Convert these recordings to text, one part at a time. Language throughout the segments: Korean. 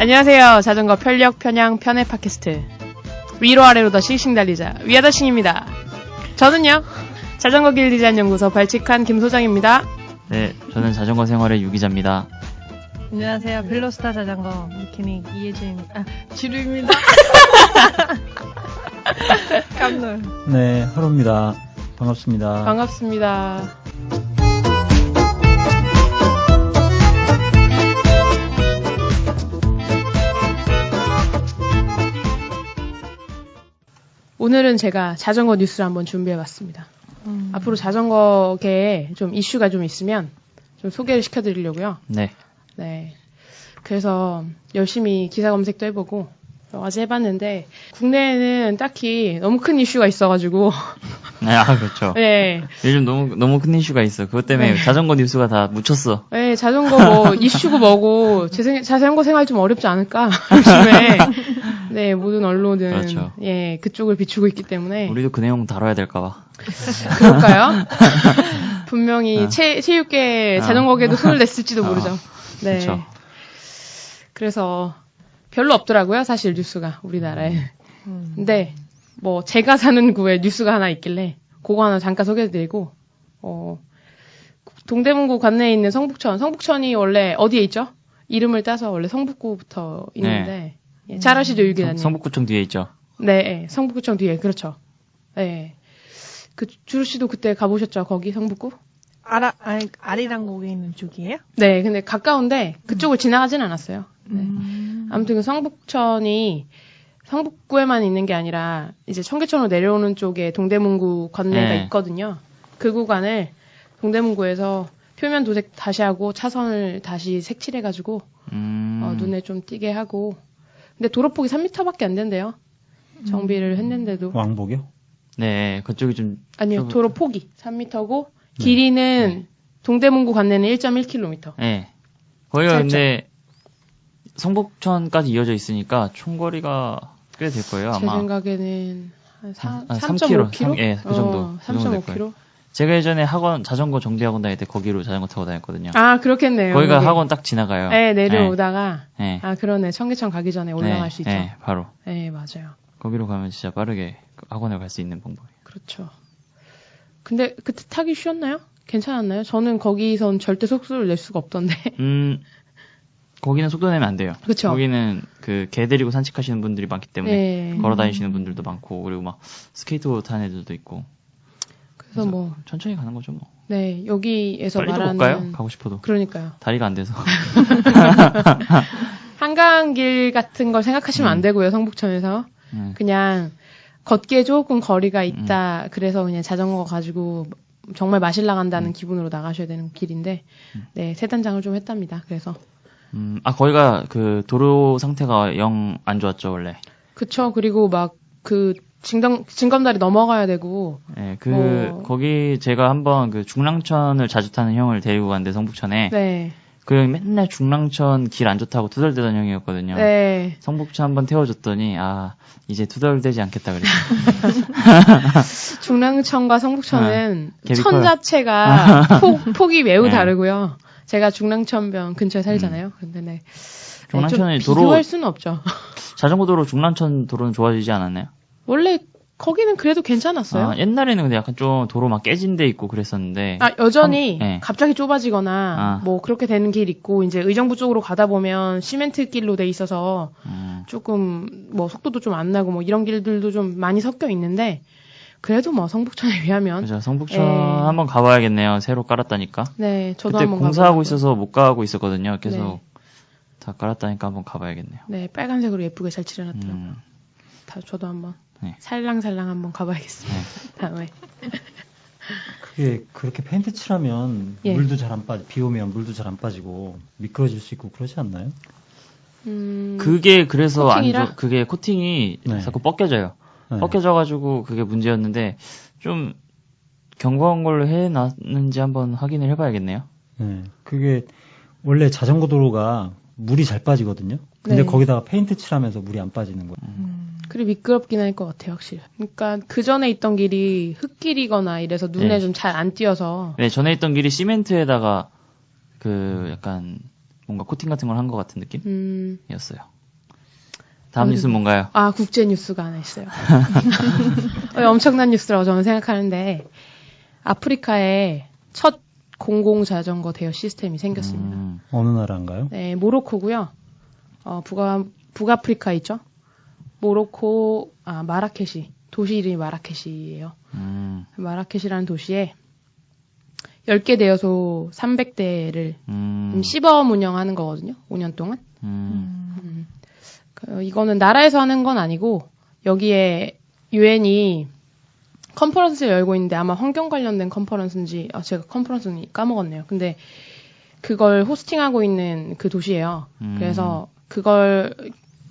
안녕하세요. 자전거 편력, 편향, 편의 팟캐스트. 위로 아래로 더 싱싱 달리자. 위아더싱입니다. 저는요, 자전거 길 디자인 연구소 발칙한 김 소장입니다. 네, 저는 자전거 생활의 유기자입니다. 안녕하세요. 벨로스타 자전거 메케닉 이혜주입니다. 지루입니다. 깜놀. 네, 하루입니다. 반갑습니다. 반갑습니다. 오늘은 제가 자전거 뉴스를 한번 준비해봤습니다. 앞으로 자전거계에 좀 이슈가 좀 있으면 좀 소개를 시켜드리려고요. 네. 네. 그래서 열심히 기사 검색도 해보고 여러 가지 해봤는데 국내에는 딱히 너무 큰 이슈가 있어가지고 네, 그렇죠. 네. 요즘 너무 큰 이슈가 있어. 그것 때문에 네. 자전거 뉴스가 다 묻혔어. 네, 자전거 뭐 이슈고 뭐고 자전거 생활 좀 어렵지 않을까 요즘에 네 모든 언론은 그렇죠. 예 그쪽을 비추고 있기 때문에 우리도 그 내용 다뤄야 될까봐. 그럴까요? 분명히 체육계 자전거계도 손을 냈을지도 모르죠. 네. 그렇죠. 그래서 별로 없더라고요, 사실 뉴스가 우리나라에. 근데 뭐 제가 사는 구에 뉴스가 하나 있길래 그거 하나 잠깐 소개해드리고 동대문구 관내에 있는 성북천이 원래 어디에 있죠? 이름을 따서 원래 성북구부터 있는데 예, 잘 아시죠, 유 기자님? 성북구청 뒤에 있죠. 네, 성북구청 뒤에 그렇죠. 네, 그 주루 씨도 그때 가보셨죠? 거기 성북구? 아리랑 곡에 있는 쪽이에요? 네, 근데 가까운데 그쪽을 지나가진 않았어요. 네. 아무튼 그 성북천이 성북구에만 있는 게 아니라 이제 청계천으로 내려오는 쪽에 동대문구 관내가 네. 있거든요. 그 구간을 동대문구에서 표면 도색 다시 하고 차선을 다시 색칠해가지고 눈에 좀 띄게 하고 근데 도로폭이 3m밖에 안 된대요. 정비를 했는데도. 왕복이요? 네, 그쪽이 좀 아니요, 도로폭이 3m고 길이는 동대문구 관내는 1.1km. 네. 거기가 짧죠? 근데 성북천까지 이어져 있으니까 총거리가 꽤 될 거예요, 아마. 제 생각에는 한 3km? 예, 그 정도. 그 정도 될 3.5km? 거예요. 제가 예전에 자전거 정비학원 다닐 때 거기로 자전거 타고 다녔거든요. 아, 그렇겠네요. 거기가 거기. 학원 딱 지나가요. 네, 내려오다가. 네. 아, 그러네. 청계천 가기 전에 올라갈 수 있죠. 네, 바로. 네, 맞아요. 거기로 가면 진짜 빠르게 학원에 갈 수 있는 방법이에요. 그렇죠. 근데 그때 타기 쉬웠나요? 괜찮았나요? 저는 거기선 절대 속도를 낼 수가 없던데. 거기는 속도 내면 안 돼요. 그쵸. 거기는 개 데리고 산책하시는 분들이 많기 때문에 네. 걸어 다니시는 분들도 많고 그리고 막 스케이트보드 타는 애들도 있고. 그래서 뭐 천천히 가는 거죠, 뭐. 네, 여기에서 빨리도 말하는 못 가요. 가고 싶어도. 그러니까요. 다리가 안 돼서. 한강길 같은 걸 생각하시면 안 되고요. 성북천에서. 그냥 걷기에 조금 거리가 있다. 그래서 그냥 자전거 가지고 정말 마실라 간다는 기분으로 나가셔야 되는 길인데 네, 세 단장을 좀 했답니다. 그래서 거기가 그 도로 상태가 영 안 좋았죠, 원래. 그쵸. 그리고 막 그 징검다리 넘어가야 되고. 네, 거기 제가 한번 그 중랑천을 자주 타는 형을 데리고 갔는데 성북천에. 네. 그 형이 맨날 중랑천 길 안 좋다고 투덜대던 형이었거든요. 네. 성북천 한번 태워줬더니 이제 투덜대지 않겠다 그랬어요. 중랑천과 성북천은 갭이 천 커요. 자체가 폭이 매우 네. 다르고요. 제가 중랑천변 근처에 살잖아요. 근데 네. 중랑천이 좀 비교할 수는 없죠. 자전거 도로 중랑천 도로는 좋아지지 않았나요? 원래 거기는 그래도 괜찮았어요. 옛날에는 근데 약간 좀 도로 막 깨진 데 있고 그랬었는데. 여전히 네. 갑자기 좁아지거나 뭐 그렇게 되는 길 있고 이제 의정부 쪽으로 가다 보면 시멘트 길로 돼 있어서 조금 뭐 속도도 좀 안 나고 뭐 이런 길들도 좀 많이 섞여 있는데 그래도 뭐 성북천에 비하면 그죠. 성북천 한번 가봐야겠네요. 새로 깔았다니까. 네, 저도 그때 한번 공사하고 가보려고요. 있어서 못 가고 있었거든요. 계속 네. 다 깔았다니까 한번 가봐야겠네요. 네, 빨간색으로 예쁘게 잘 칠해놨더라고요. 저도 한번 네. 살랑살랑 한번 가봐야겠습니다. 다음에. 그게 그렇게 페인트 칠하면 예. 물도 잘 안 빠지, 비 오면 물도 잘 안 빠지고 미끄러질 수 있고 그러지 않나요? 그게 그래서 코팅이라? 그게 코팅이 네. 자꾸 벗겨져요. 네. 벗겨져가지고 그게 문제였는데 좀 견고한 걸로 해놨는지 한번 확인을 해봐야겠네요. 네. 그게 원래 자전거 도로가 물이 잘 빠지거든요. 근데 네. 거기다가 페인트 칠하면서 물이 안 빠지는 거예요. 그리고 미끄럽긴 할 것 같아요, 확실히. 그러니까 그 전에 있던 길이 흙길이거나 이래서 눈에 네. 좀 잘 안 띄어서. 네, 전에 있던 길이 시멘트에다가 그 약간 뭔가 코팅 같은 걸 한 것 같은 느낌이었어요. 다음 뉴스는 뭔가요? 아, 국제 뉴스가 하나 있어요. 엄청난 뉴스라고 저는 생각하는데, 아프리카에 첫 공공자전거 대여 시스템이 생겼습니다. 어느 나라인가요? 네, 모로코고요. 북아프리카 있죠? 모로코, 마라케시. 도시 이름이 마라케시예요. 마라케시라는 도시에 10개 대여소 300대를 시범 운영하는 거거든요. 5년 동안. 이거는 나라에서 하는 건 아니고 여기에 유엔이 컨퍼런스를 열고 있는데 아마 환경 관련된 컨퍼런스인지 제가 컨퍼런스는 까먹었네요. 근데 그걸 호스팅하고 있는 그 도시예요. 그래서 그걸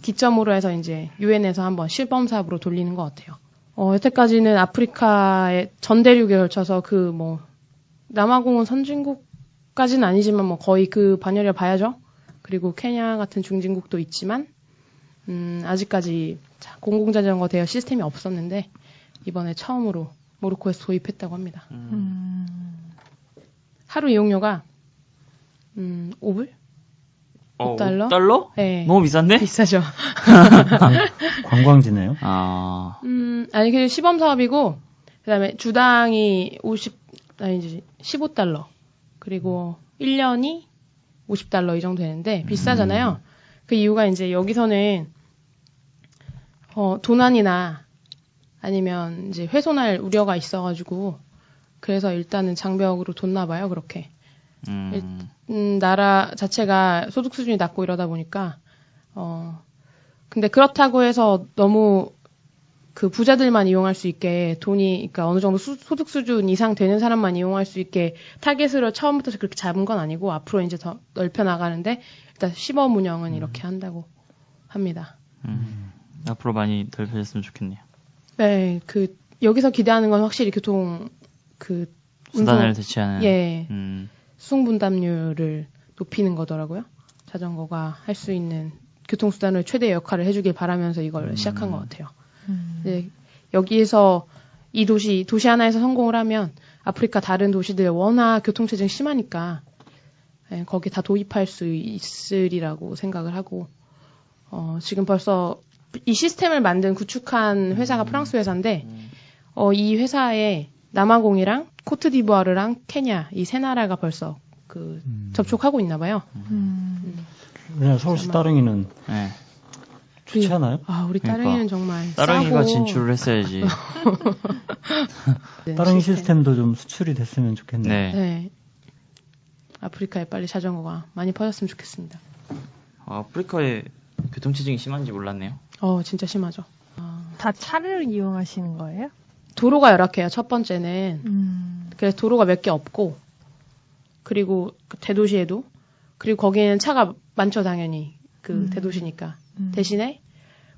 기점으로 해서 이제 유엔에서 한번 시범 사업으로 돌리는 것 같아요. 여태까지는 아프리카의 전 대륙에 걸쳐서 남아공은 선진국까지는 아니지만 거의 그 반열에 봐야죠. 그리고 케냐 같은 중진국도 있지만 아직까지 공공자전거 대여 시스템이 없었는데 이번에 처음으로 모로코에서 도입했다고 합니다. 하루 이용료가 5불? 5달러? 5달러? 네. 너무 비싼데? 비싸죠. 관광지네요. 아니, 그냥 시범 사업이고, 그 다음에 주당이 15달러. 그리고 1년이 50달러 이 정도 되는데, 비싸잖아요. 그 이유가 이제 여기서는, 도난이나 아니면 이제 훼손할 우려가 있어가지고, 그래서 일단은 장벽으로 뒀나 봐요, 그렇게. 나라 자체가 소득 수준이 낮고 이러다 보니까, 근데 그렇다고 해서 너무 그 부자들만 이용할 수 있게 그러니까 어느 정도 소득 수준 이상 되는 사람만 이용할 수 있게 타겟으로 처음부터 그렇게 잡은 건 아니고 앞으로 이제 더 넓혀 나가는데 일단 시범 운영은 이렇게 한다고 합니다. 앞으로 많이 넓혀졌으면 좋겠네요. 네, 여기서 기대하는 건 확실히 수단을 대체하는. 예. 수송 분담률을 높이는 거더라고요. 자전거가 할 수 있는 교통수단을 최대 역할을 해주길 바라면서 이걸 시작한 것 같아요. 네, 여기에서 이 도시 하나에서 성공을 하면 아프리카 다른 도시들 워낙 교통체증 심하니까 거기 다 도입할 수 있으리라고 생각을 하고 지금 벌써 이 시스템을 구축한 회사가 프랑스 회사인데 이 회사에 남아공이랑 코트디부아르랑 케냐 이 세 나라가 벌써 접촉하고 있나 봐요. 그냥 서울시 따릉이는 네. 좋지 않아요? 우리 따릉이는 정말 따릉이가 싸고. 진출을 했어야지. 네, 따릉이 시스템도 좀 수출이 됐으면 좋겠네요. 네. 아프리카에 빨리 자전거가 많이 퍼졌으면 좋겠습니다. 아프리카에 교통체증이 심한지 몰랐네요. 진짜 심하죠. 다 차를 이용하시는 거예요? 도로가 열악해요. 첫 번째는. 그래서 도로가 몇 개 없고 그리고 대도시에도 그리고 거기에는 차가 많죠, 당연히. 대도시니까. 대신에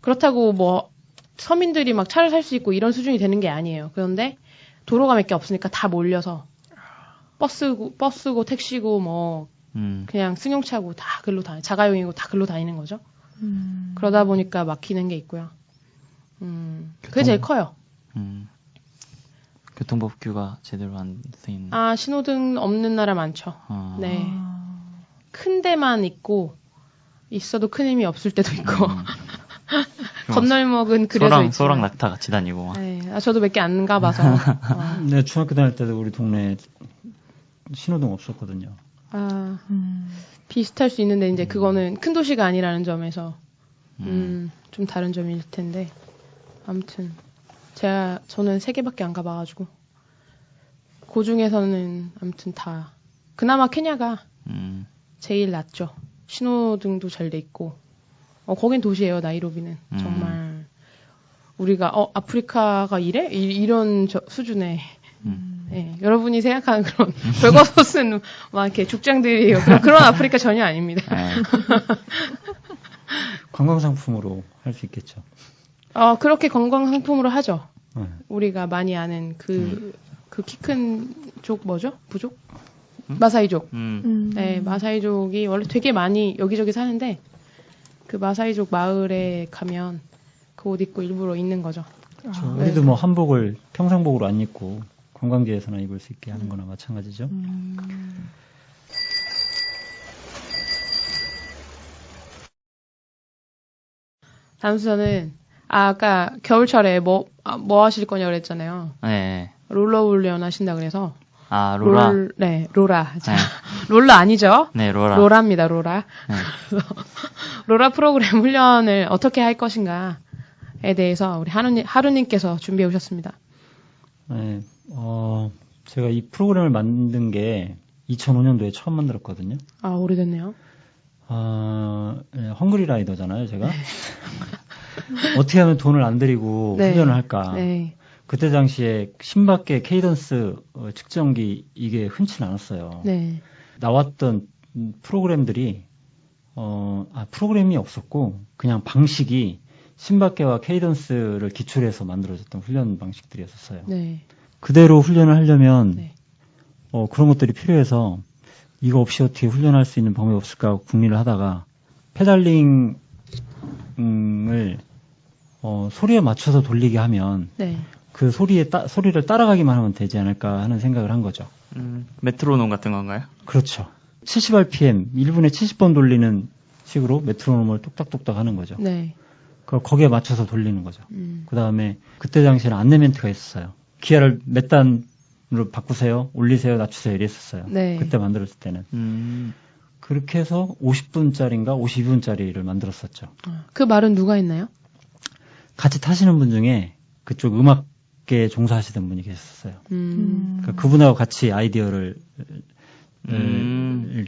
그렇다고 서민들이 막 차를 살 수 있고 이런 수준이 되는 게 아니에요. 그런데 도로가 몇 개 없으니까 다 몰려서 버스고 택시고 그냥 승용차고 다 글로 자가용이고 다 글로 다니는 거죠. 그러다 보니까 막히는 게 있고요. 그게 제일 커요. 교통법규가 제대로 안 돼 있는. 신호등 없는 나라 많죠. 네. 큰 데만 있어도 큰 힘이 없을 때도 있고. 건널목은 그래도 있지만. 소랑 낙타 같이 다니고. 네. 저도 몇 개 안 가봐서. 네, 중학교 다닐 때도 우리 동네에 신호등 없었거든요. 비슷할 수 있는데 이제 그거는 큰 도시가 아니라는 점에서 좀 다른 점일 텐데. 아무튼 저는 3개밖에 안 가봐가지고 그 중에서는 아무튼 다 그나마 케냐가 제일 낫죠. 신호등도 잘 돼 있고 거긴 도시예요. 나이로비는 정말 우리가 아프리카가 이래? 이런 수준의 네, 여러분이 생각하는 그런 벌거벗은 막 이렇게 죽장들이에요. 그런 아프리카 전혀 아닙니다. 관광 상품으로 할 수 있겠죠. 그렇게 관광 상품으로 하죠. 우리가 많이 아는 그 키 큰 족 뭐죠? 부족? 마사이족. 네, 마사이족이 원래 되게 많이 여기저기 사는데 그 마사이족 마을에 가면 그 옷 입고 일부러 있는 거죠. 우리도 한복을 평상복으로 안 입고 관광지에서나 입을 수 있게 하는 거나 마찬가지죠. 단수저는 아까 겨울철에 뭐 하실 거냐고 그랬잖아요. 네. 롤러 훈련 하신다 그래서 아, 로라. 로라. 자, 네. 롤러 아니죠? 네, 로라. 로라입니다, 로라. 네. 그래서 로라 프로그램 훈련을 어떻게 할 것인가에 대해서 우리 하루님께서 준비해 오셨습니다. 네, 제가 이 프로그램을 만든 게 2005년도에 처음 만들었거든요. 아, 오래됐네요. 네, 헝그리 라이더잖아요, 제가. 어떻게 하면 돈을 안 들이고 네. 훈련을 할까. 네. 그때 당시에 신밖에 케이던스 측정기 이게 흔치 않았어요. 네. 나왔던 프로그램들이 프로그램이 없었고 그냥 방식이 신박계와 케이던스를 기초로 해서 만들어졌던 훈련 방식들이었어요. 네. 그대로 훈련을 하려면 네. 그런 것들이 필요해서 이거 없이 어떻게 훈련할 수 있는 방법이 없을까 하고 궁리를 하다가 페달링을 소리에 맞춰서 돌리게 하면 네. 그 소리를 따라가기만 하면 되지 않을까 하는 생각을 한 거죠. 메트로놈 같은 건가요? 그렇죠. 70rpm, 1분에 70번 돌리는 식으로 메트로놈을 뚝딱뚝딱 하는 거죠. 네. 거기에 맞춰서 돌리는 거죠. 그 다음에 그때 당시에는 안내 멘트가 있었어요. 기아를 몇 단으로 바꾸세요, 올리세요, 낮추세요 이랬었어요. 네. 그때 만들었을 때는. 그렇게 해서 50분짜리인가 52분짜리를 만들었었죠. 그 말은 누가 했나요? 같이 타시는 분 중에 그쪽 음악계에 종사하시던 분이 계셨어요. 그러니까 그분하고 같이 아이디어를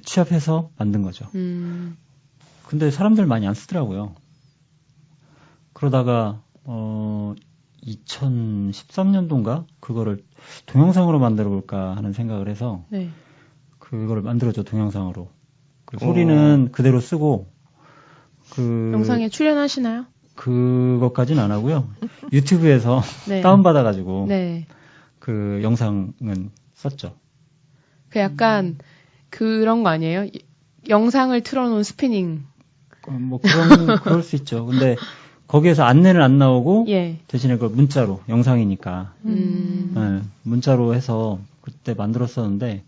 취합해서 만든 거죠. 근데 사람들 많이 안 쓰더라고요. 그러다가 2013년도인가 그거를 동영상으로 만들어 볼까 하는 생각을 해서 네. 그걸 만들었죠. 동영상으로. 그 소리는 그대로 쓰고 영상에 출연하시나요? 그것까지는 안 하고요. 유튜브에서 네. 다운받아가지고 네. 그 영상은 썼죠. 그 약간 그런 거 아니에요? 영상을 틀어놓은 스피닝. 뭐 그럴 수 있죠. 근데 거기에서 안내는 안 나오고 예. 대신에 그걸 문자로 영상이니까 네. 문자로 해서 그때 만들었었는데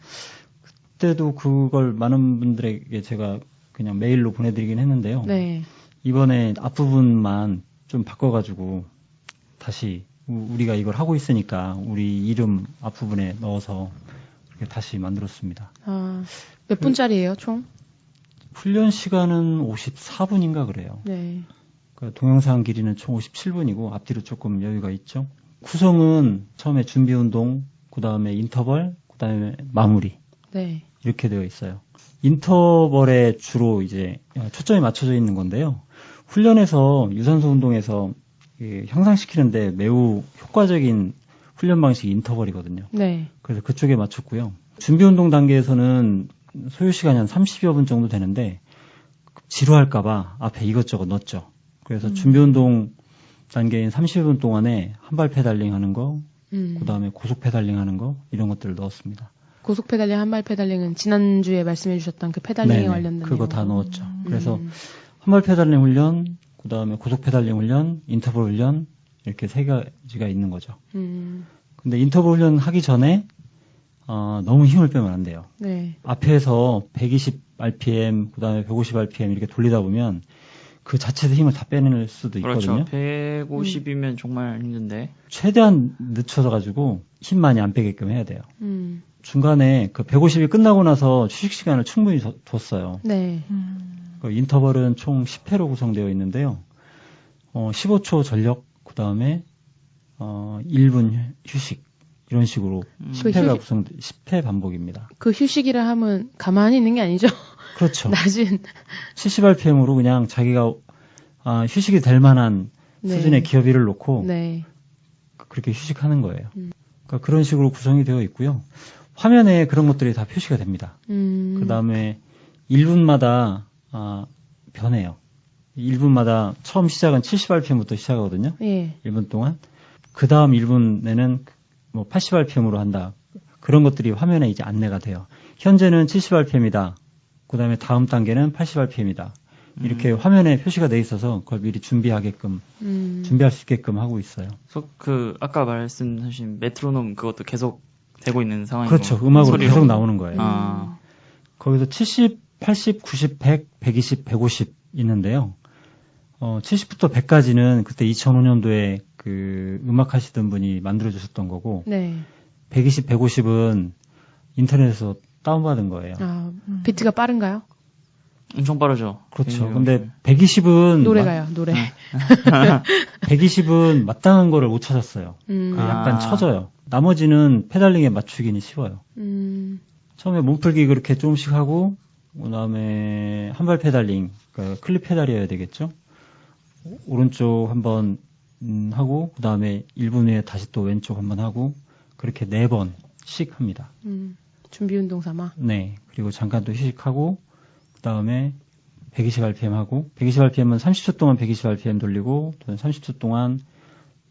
그때도 그걸 많은 분들에게 제가 그냥 메일로 보내드리긴 했는데요. 네. 이번에 앞부분만 좀 바꿔가지고 다시 우리가 이걸 하고 있으니까 우리 이름 앞부분에 넣어서 그렇게 다시 만들었습니다. 몇 분짜리예요, 총? 훈련 시간은 54분인가 그래요. 네. 그 동영상 길이는 총 57분이고 앞뒤로 조금 여유가 있죠. 구성은 처음에 준비 운동, 그 다음에 인터벌, 그 다음에 마무리. 네. 이렇게 되어 있어요. 인터벌에 주로 이제 초점이 맞춰져 있는 건데요. 훈련에서 유산소 운동에서 향상시키는데 매우 효과적인 훈련 방식이 인터벌이거든요. 네. 그래서 그쪽에 맞췄고요. 준비 운동 단계에서는 소요 시간이 한 30여 분 정도 되는데 지루할까봐 앞에 이것저것 넣었죠. 그래서 준비 운동 단계인 30분 동안에 한발 페달링 하는 거, 그 다음에 고속 페달링 하는 거 이런 것들을 넣었습니다. 고속 페달링, 한발 페달링은 지난주에 말씀해 주셨던 그 페달링에 관련된 그거 내용. 다 넣었죠. 그래서 한발 페달링 훈련, 그 다음에 고속 페달링 훈련, 인터벌 훈련 이렇게 세 가지가 있는 거죠. 근데 인터벌 훈련 하기 전에 너무 힘을 빼면 안 돼요. 네. 앞에서 120rpm, 그 다음에 150rpm 이렇게 돌리다 보면 그 자체에서 힘을 다 빼낼 수도 있거든요. 그렇죠. 150이면 정말 힘든데. 최대한 늦춰서-가지고 힘 많이 안 빼게끔 해야 돼요. 중간에 그 150이 끝나고 나서 휴식 시간을 충분히 뒀어요. 네. 그 인터벌은 총 10회로 구성되어 있는데요. 15초 전력, 그 다음에 1분 휴식 이런 식으로 10회가 10회 반복입니다. 그 휴식이라 하면 가만히 있는 게 아니죠? 그렇죠. 낮은 70rpm으로 그냥 자기가 휴식이 될 만한 네. 수준의 기어비를 놓고 네. 그렇게 휴식하는 거예요. 그러니까 그런 식으로 구성이 되어 있고요. 화면에 그런 것들이 다 표시가 됩니다. 그 다음에 1분마다 변해요. 1분마다 처음 시작은 70rpm부터 시작하거든요. 예. 1분 동안. 그 다음 1분에는 뭐 80rpm으로 한다. 그런 것들이 화면에 이제 안내가 돼요. 현재는 70rpm이다. 그 다음에 다음 단계는 80rpm이다. 이렇게 화면에 표시가 돼 있어서 그걸 미리 준비할 수 있게끔 하고 있어요. 아까 말씀하신 메트로놈 그것도 계속 되고 있는 상황이고. 그렇죠. 음악으로 소리로. 계속 나오는 거예요. 거기서 70, 80, 90, 100, 120, 150 있는데요. 70부터 100까지는 그때 2005년도에 그 음악 하시던 분이 만들어주셨던 거고, 네. 120, 150은 인터넷에서 다운받은 거예요. 아, 비트가 빠른가요? 엄청 빠르죠. 그렇죠. 근데 120은 노래가요, 노래. 120은 마땅한 거를 못 찾았어요. 약간 아. 처져요. 나머지는 페달링에 맞추기는 쉬워요. 처음에 몸풀기 그렇게 조금씩 하고, 그 다음에 한발 페달링, 그러니까 클립 페달이어야 되겠죠. 오른쪽 한번 하고, 그 다음에 1분 후에 다시 또 왼쪽 한번 하고, 그렇게 4번씩 합니다. 준비 운동 삼아. 네. 그리고 잠깐 또 휴식하고, 그 다음에 120rpm 하고, 120rpm은 30초 동안 120rpm 돌리고, 또 30초 동안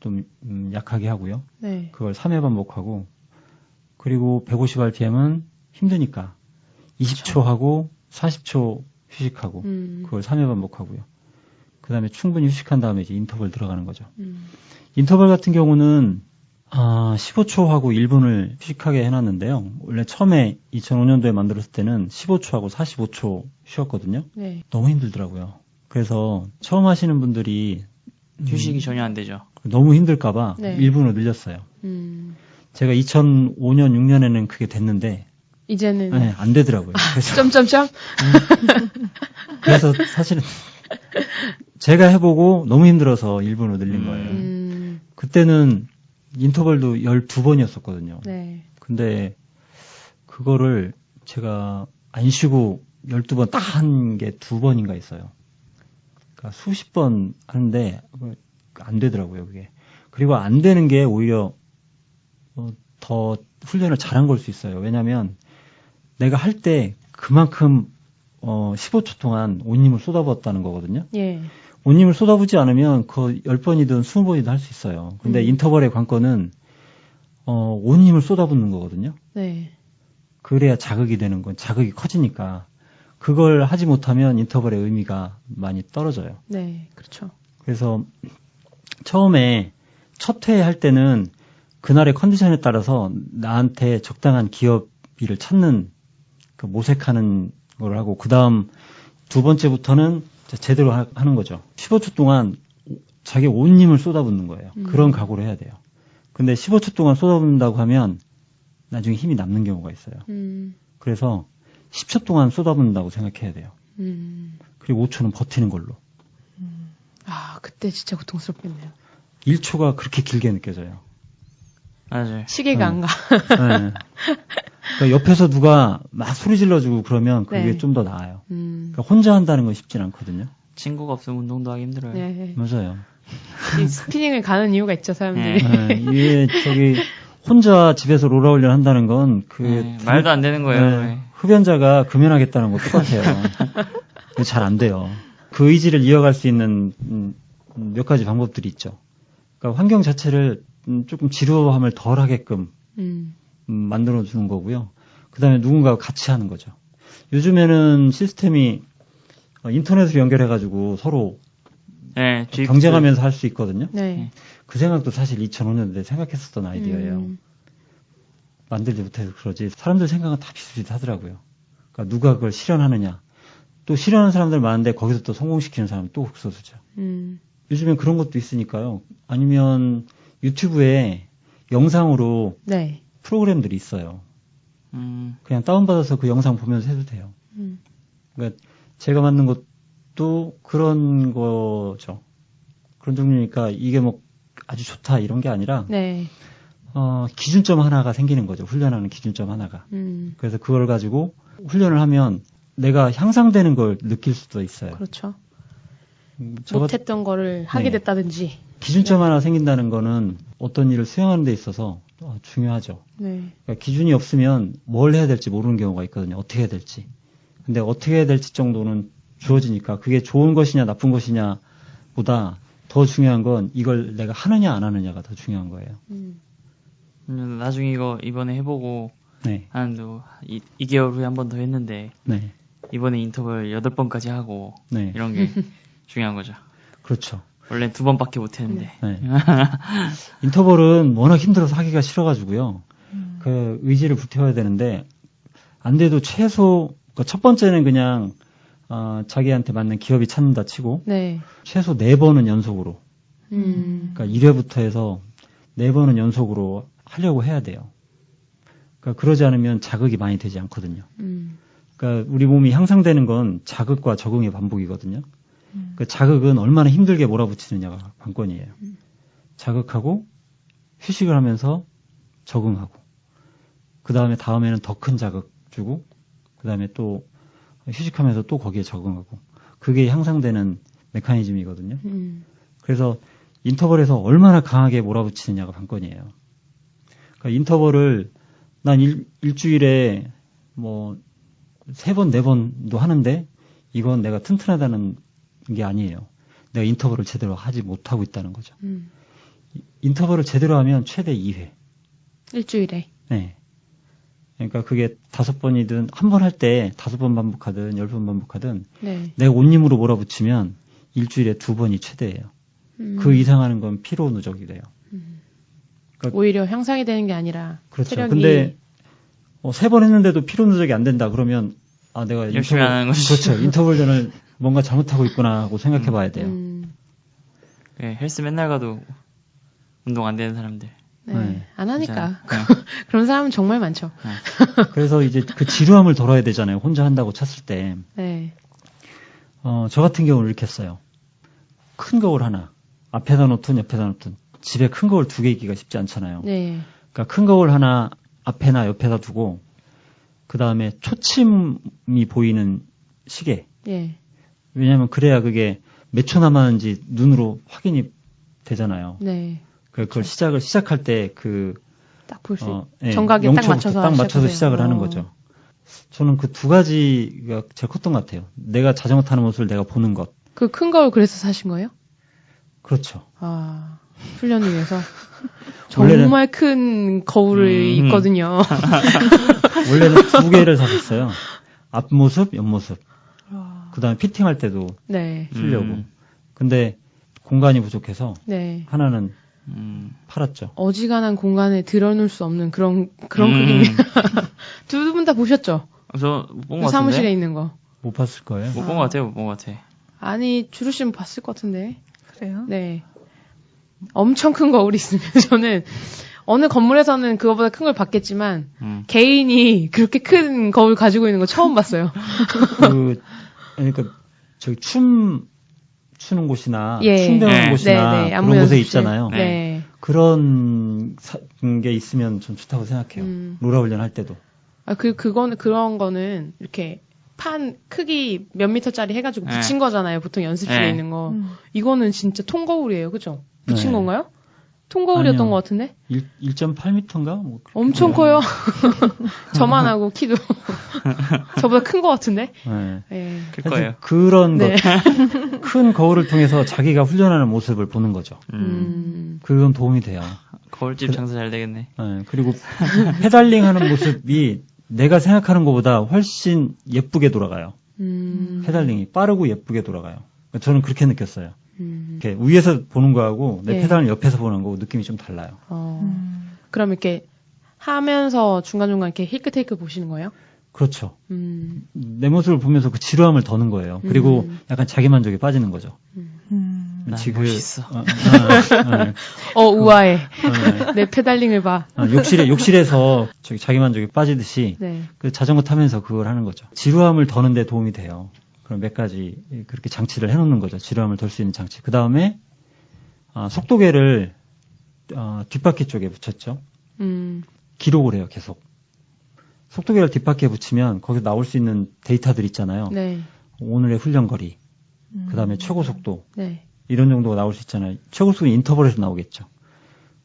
좀 약하게 하고요. 네. 그걸 3회 반복하고, 그리고 150rpm은 힘드니까 20초 하고 40초 휴식하고, 그걸 3회 반복하고요. 그 다음에 충분히 휴식한 다음에 이제 인터벌 들어가는 거죠. 인터벌 같은 경우는 15초 하고 1분을 휴식하게 해놨는데요. 원래 처음에 2005년도에 만들었을 때는 15초 하고 45초 쉬었거든요. 네. 너무 힘들더라고요. 그래서 처음 하시는 분들이 휴식이 전혀 안 되죠. 너무 힘들까봐 네. 1분으로 늘렸어요. 제가 2005년, 6년에는 그게 됐는데 이제는 네, 안 되더라고요. 그래서, 점점점. 그래서 사실은 제가 해보고 너무 힘들어서 1분으로 늘린 거예요. 그때는 인터벌도 12번이었었거든요. 네. 근데 그거를 제가 안 쉬고 12번 딱 한 게 2번인가 있어요. 그러니까 수십 번 하는데 안 되더라고요, 그게. 그리고 안 되는 게 오히려 더 훈련을 잘한 걸 수 있어요. 왜냐면 내가 할 때 그만큼 15초 동안 온 힘을 쏟아부었다는 거거든요. 예. 온 힘을 쏟아부지 않으면 그 10번이든 20번이든 할 수 있어요. 근데 인터벌의 관건은 온 힘을 쏟아붓는 거거든요. 네. 그래야 자극이 되는 건 자극이 커지니까 그걸 하지 못하면 인터벌의 의미가 많이 떨어져요. 네. 그렇죠. 그래서 처음에 첫 회 할 때는 그날의 컨디션에 따라서 나한테 적당한 기업비를 찾는 그 모색하는 걸 하고 그 다음 두 번째부터는 제대로 하는 거죠. 15초 동안 자기 온 힘을 쏟아붓는 거예요. 그런 각오를 해야 돼요. 근데 15초 동안 쏟아붓는다고 하면 나중에 힘이 남는 경우가 있어요. 그래서 10초 동안 쏟아붓는다고 생각해야 돼요. 그리고 5초는 버티는 걸로. 아, 그때 진짜 고통스럽겠네요. 1초가 그렇게 길게 느껴져요. 맞아요. 시계가 안 가. 네. 그러니까 옆에서 누가 막 소리 질러주고 그러면 그게 네. 좀 더 나아요. 그러니까 혼자 한다는 건 쉽진 않거든요. 친구가 없으면 운동도 하기 힘들어요. 네. 맞아요. 이 스피닝을 가는 이유가 있죠, 사람들이. 네, 이게 혼자 집에서 롤러훈련 한다는 건 말도 안 되는 거예요. 네, 흡연자가 금연하겠다는 거 똑같아요. 잘 안 돼요. 그 의지를 이어갈 수 있는 몇 가지 방법들이 있죠. 그러니까 환경 자체를 조금 지루함을 덜 하게끔 만들어 주는 거고요. 그 다음에 누군가가 같이 하는 거죠. 요즘에는 시스템이 인터넷으로 연결해가지고 서로 네, 경쟁하면서 할 수 있거든요. 네. 그 생각도 사실 2005년도에 생각했었던 아이디어예요. 만들지 못해서 그러지 사람들 생각은 다 비슷비슷하더라고요. 그러니까 누가 그걸 실현하느냐. 또 실현하는 사람들 많은데 거기서 또 성공시키는 사람은 또 극소수죠. 요즘엔 그런 것도 있으니까요. 아니면 유튜브에 영상으로 네. 프로그램들이 있어요. 그냥 다운받아서 그 영상 보면서 해도 돼요. 그러니까 제가 만든 것도 그런 거죠. 그런 종류니까 이게 뭐 아주 좋다 이런 게 아니라 네. 기준점 하나가 생기는 거죠. 훈련하는 기준점 하나가. 그래서 그걸 가지고 훈련을 하면 내가 향상되는 걸 느낄 수도 있어요. 그렇죠. 못했던 거를 하게 네. 됐다든지. 기준점 하나 생긴다는 거는 어떤 일을 수행하는 데 있어서 중요하죠. 네. 그러니까 기준이 없으면 뭘 해야 될지 모르는 경우가 있거든요. 어떻게 해야 될지. 근데 어떻게 해야 될지 정도는 주어지니까 그게 좋은 것이냐 나쁜 것이냐 보다 더 중요한 건 이걸 내가 하느냐 안 하느냐가 더 중요한 거예요. 나중에 이거 이번에 해보고 네. 한 2개월 후에 한 번 더 했는데 네. 이번에 인터벌 8번까지 하고 네. 이런 게 중요한 거죠. 그렇죠. 원래 2번밖에 못 했는데. 네. 인터벌은 워낙 힘들어서 하기가 싫어가지고요. 그 의지를 불태워야 되는데 안 돼도 최소 그러니까 첫 번째는 그냥 자기한테 맞는 기업이 찾는다 치고 네. 최소 4번은 연속으로 그러니까 1회부터 해서 4번은 연속으로 하려고 해야 돼요. 그러니까 그러지 않으면 자극이 많이 되지 않거든요. 그러니까 우리 몸이 향상되는 건 자극과 적응의 반복이거든요. 그 자극은 얼마나 힘들게 몰아붙이느냐가 관건이에요. 자극하고 휴식을 하면서 적응하고 그 다음에는 더 큰 자극 주고 그 다음에 또 휴식하면서 또 거기에 적응하고 그게 향상되는 메커니즘이거든요. 그래서 인터벌에서 얼마나 강하게 몰아붙이느냐가 관건이에요. 그러니까 인터벌을 난 일주일에 뭐 3번, 4번도 하는데 이건 내가 튼튼하다는 게 아니에요. 내가 인터벌을 제대로 하지 못하고 있다는 거죠. 인터벌을 제대로 하면 최대 2회. 일주일에. 네. 그러니까 그게 5번이든 한 번 할 때 5번 반복하든 10번 반복하든 네. 내가 온 힘으로 몰아붙이면 일주일에 2번이 최대예요. 그 이상 하는 건 피로 누적이 돼요. 그러니까 오히려 향상이 되는 게 아니라 그렇죠. 체력이 근데 3번 했는데도 피로 누적이 안 된다 그러면 내가 열심히 안 하는 거지. 그렇죠. 인터벌 전을 뭔가 잘못하고 있구나 하고 생각해 봐야 돼요. 네, 헬스 맨날 가도 운동 안 되는 사람들. 네. 안 하니까. 네. 그런 사람은 정말 많죠. 그래서 이제 그 지루함을 덜어야 되잖아요. 혼자 한다고 쳤을 때. 네. 저 같은 경우는 이렇게 했어요. 큰 거울 하나. 앞에다 놓든 옆에다 놓든. 집에 큰 거울 2개 있기가 쉽지 않잖아요. 네. 그러니까 큰 거울 하나 앞에나 옆에다 두고 그 다음에 초침이 보이는 시계. 예. 왜냐하면 그래야 그게 몇 초 남았는지 눈으로 확인이 되잖아요. 네. 그걸 시작할 때 딱 볼 수 예, 정각에 딱 맞춰서 시작을 하는 거죠. 저는 그 2가지가 제일 컸던 것 같아요. 내가 자전거 타는 모습을 내가 보는 것. 그 큰 거울 그래서 사신 거예요? 그렇죠. 훈련을 위해서. 정말 큰 거울이 있거든요. 원래는 2개를 샀었어요. 앞모습, 옆모습. 그 다음에 피팅할 때도 네. 쓰려고. 근데 공간이 부족해서 네. 하나는 팔았죠. 어지간한 공간에 들어놓을 수 없는 그런 크기입니다. 두 분 다 보셨죠? 저 못 본 것 같은데. 사무실에 있는 거. 못 봤을 거예요. 못 본 것 같아요. 못 본 것 같아. 아니, 주루 씨는 봤을 것 같은데. 그래요? 네. 엄청 큰 거울이 있으면 저는 어느 건물에서는 그거보다 큰 걸 봤겠지만 개인이 그렇게 큰 거울 가지고 있는 거 처음 봤어요. 그러니까 저기 춤 추는 곳이나 예. 춤 배우는 곳이나 네, 그런 곳에 연습실. 있잖아요. 네. 그런 게 있으면 전 좋다고 생각해요. 로라 훈련 할 때도. 그런 거는 이렇게 판 크기 몇 미터짜리 해가지고 붙인 거잖아요. 보통 연습실에 네. 있는 거. 이거는 진짜 통거울이에요. 그죠? 붙인 네. 건가요? 통거울이었던 아니요. 것 같은데? 1.8m인가? 뭐 엄청 커요. 저만 하고 키도. 저보다 큰 것 같은데? 네. 네. 클 거예요. 그런 네. 큰 거울을 통해서 자기가 훈련하는 모습을 보는 거죠. 그건 도움이 돼요. 거울집 장사 잘 되겠네. 네. 그리고 페달링 하는 모습이 내가 생각하는 것보다 훨씬 예쁘게 돌아가요. 페달링이 빠르고 예쁘게 돌아가요. 저는 그렇게 느꼈어요. 이렇게 위에서 보는 거하고 내 네. 페달을 옆에서 보는 거하고 느낌이 좀 달라요. 그럼 이렇게 하면서 중간중간 이렇게 힐크테이크 보시는 거예요? 그렇죠. 내 모습을 보면서 그 지루함을 더는 거예요. 그리고 약간 자기만족에 빠지는 거죠. 난 멋있어. 우아해. 내 페달링을 봐. 욕실에서 저기 자기만족에 빠지듯이 네. 그 자전거 타면서 그걸 하는 거죠. 지루함을 더는 데 도움이 돼요. 그럼 몇 가지 그렇게 장치를 해놓는 거죠. 지루함을 덜 수 있는 장치. 그 다음에 속도계를 뒷바퀴 쪽에 붙였죠. 기록을 해요. 계속. 속도계를 뒷바퀴에 붙이면 거기서 나올 수 있는 데이터들 있잖아요. 네. 오늘의 훈련 거리, 그 다음에 최고 속도 네. 이런 정도가 나올 수 있잖아요. 최고 속도는 인터벌에서 나오겠죠.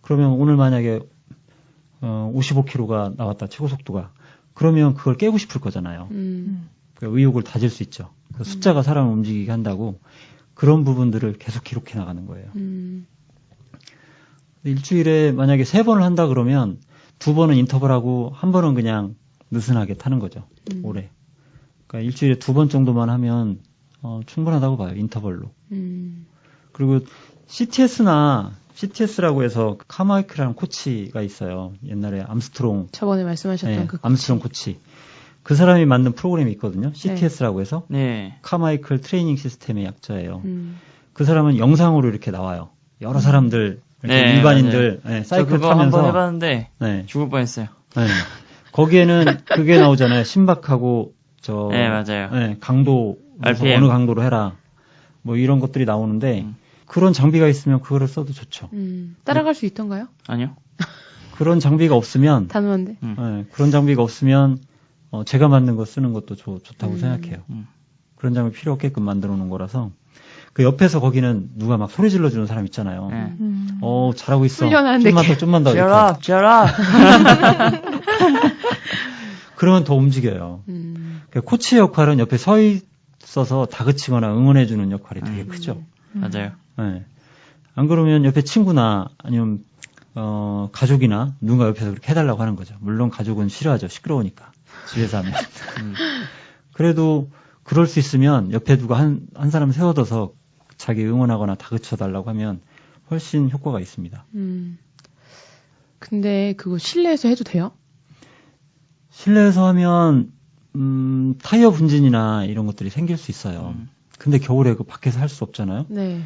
그러면 오늘 만약에 55km가 나왔다. 최고 속도가. 그러면 그걸 깨고 싶을 거잖아요. 그 의욕을 다질 수 있죠. 그 숫자가 사람을 움직이게 한다고 그런 부분들을 계속 기록해 나가는 거예요. 일주일에 만약에 3번을 한다 그러면 2번은 인터벌하고 1번은 그냥 느슨하게 타는 거죠. 오래. 그러니까 일주일에 2번 정도만 하면 충분하다고 봐요. 인터벌로. 그리고 CTS라고 해서 카마이크라는 코치가 있어요. 옛날에 암스트롱. 저번에 말씀하셨던 네, 그 암스트롱 코치. 그 사람이 만든 프로그램이 있거든요. CTS라고 해서 네. 카마이클 트레이닝 시스템의 약자예요. 그 사람은 영상으로 이렇게 나와요. 여러 사람들 네, 일반인들 네, 사이클 그거 타면서 한번 해봤는데 네. 죽을 뻔했어요. 네. 거기에는 그게 나오잖아요. 심박하고 네, 맞아요. 네, 강도 RPM. 어느 강도로 해라. 뭐 이런 것들이 나오는데 그런 장비가 있으면 그거를 써도 좋죠. 따라갈 수 있던가요? 아니요. 그런 장비가 없으면 단호한데. 네, 그런 장비가 없으면 제가 만든 거 쓰는 것도 좋다고 생각해요. 그런 장비 필요 없게끔 만들어 놓은 거라서 그 옆에서 거기는 누가 막 소리 질러주는 사람 있잖아요. 네. 잘하고 있어. 훈련하는데 좀만 더. Shut up. 그러면 더 움직여요. 그러니까 코치의 역할은 옆에 서 있어서 다그치거나 응원해주는 역할이 되게 크죠. 맞아요. 네. 안 그러면 옆에 친구나 아니면 가족이나 누군가 옆에서 그렇게 해달라고 하는 거죠. 물론 가족은 싫어하죠. 시끄러우니까. 집에서 하면. 그래도 그럴 수 있으면 옆에 누가 한 사람 세워둬서 자기 응원하거나 다그쳐달라고 하면 훨씬 효과가 있습니다. 근데 그거 실내에서 해도 돼요? 실내에서 하면 타이어 분진이나 이런 것들이 생길 수 있어요. 근데 겨울에 그 밖에서 할 수 없잖아요. 네.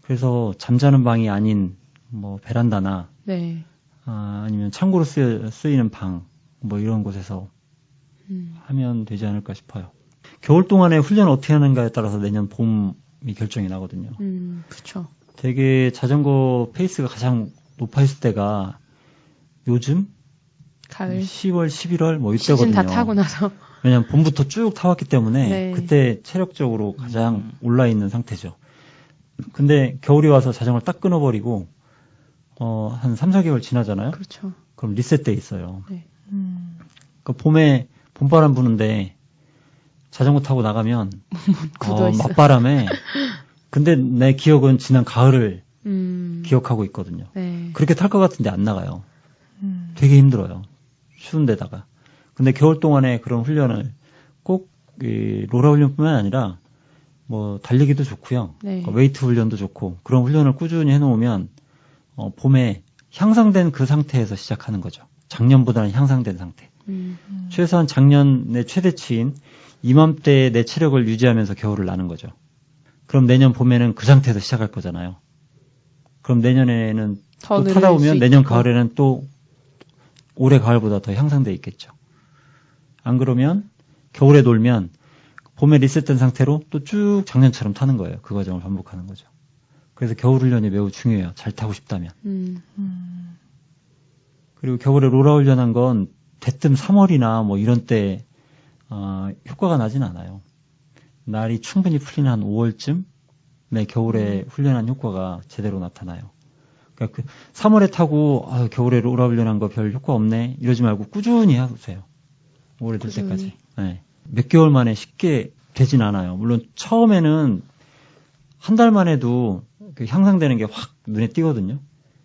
그래서 잠자는 방이 아닌 뭐 베란다나 네. 아니면 창고로 쓰이는 방 뭐 이런 곳에서 하면 되지 않을까 싶어요. 겨울 동안에 훈련 어떻게 하는가에 따라서 내년 봄이 결정이 나거든요. 그렇죠. 되게 자전거 페이스가 가장 높아 있을 때가 요즘 가을 10월, 11월 뭐 시즌 이때거든요. 다 타고 나서. 왜냐면 봄부터 쭉 타왔기 때문에 네. 그때 체력적으로 가장 올라 있는 상태죠. 근데 겨울이 와서 자전거를 딱 끊어버리고 한 3, 4개월 지나잖아요. 그렇죠. 그럼 리셋돼 있어요. 네. 그 봄에 봄바람 부는데 자전거 타고 나가면 굳어있어요. 맞바람에 근데 내 기억은 지난 가을을 기억하고 있거든요. 네. 그렇게 탈 것 같은데 안 나가요. 되게 힘들어요. 추운 데다가. 근데 겨울 동안에 그런 훈련을 꼭 로라 훈련뿐만 아니라 뭐 달리기도 좋고요. 네. 웨이트 훈련도 좋고 그런 훈련을 꾸준히 해놓으면 봄에 향상된 그 상태에서 시작하는 거죠. 작년보다는 향상된 상태. 최소한 작년의 최대치인 이맘때 내 체력을 유지하면서 겨울을 나는 거죠. 그럼 내년 봄에는 그 상태에서 시작할 거잖아요. 그럼 내년에는 또 타다 보면 내년 가을에는 또 올해 가을보다 더 향상돼 있겠죠. 안 그러면 겨울에 놀면 봄에 리셋된 상태로 또 쭉 작년처럼 타는 거예요. 그 과정을 반복하는 거죠. 그래서 겨울 훈련이 매우 중요해요. 잘 타고 싶다면. 그리고 겨울에 로라 훈련한 건 대뜸 3월이나 뭐 이런 때 효과가 나진 않아요. 날이 충분히 풀리는 한 5월쯤에 겨울에 훈련한 효과가 제대로 나타나요. 그러니까 3월에 타고 겨울에 로라 훈련한 거 별 효과 없네 이러지 말고 꾸준히 해보세요. 5월에 될 때까지. 네. 몇 개월 만에 쉽게 되진 않아요. 물론 처음에는 한 달만 해도 향상되는 게 확 눈에 띄거든요.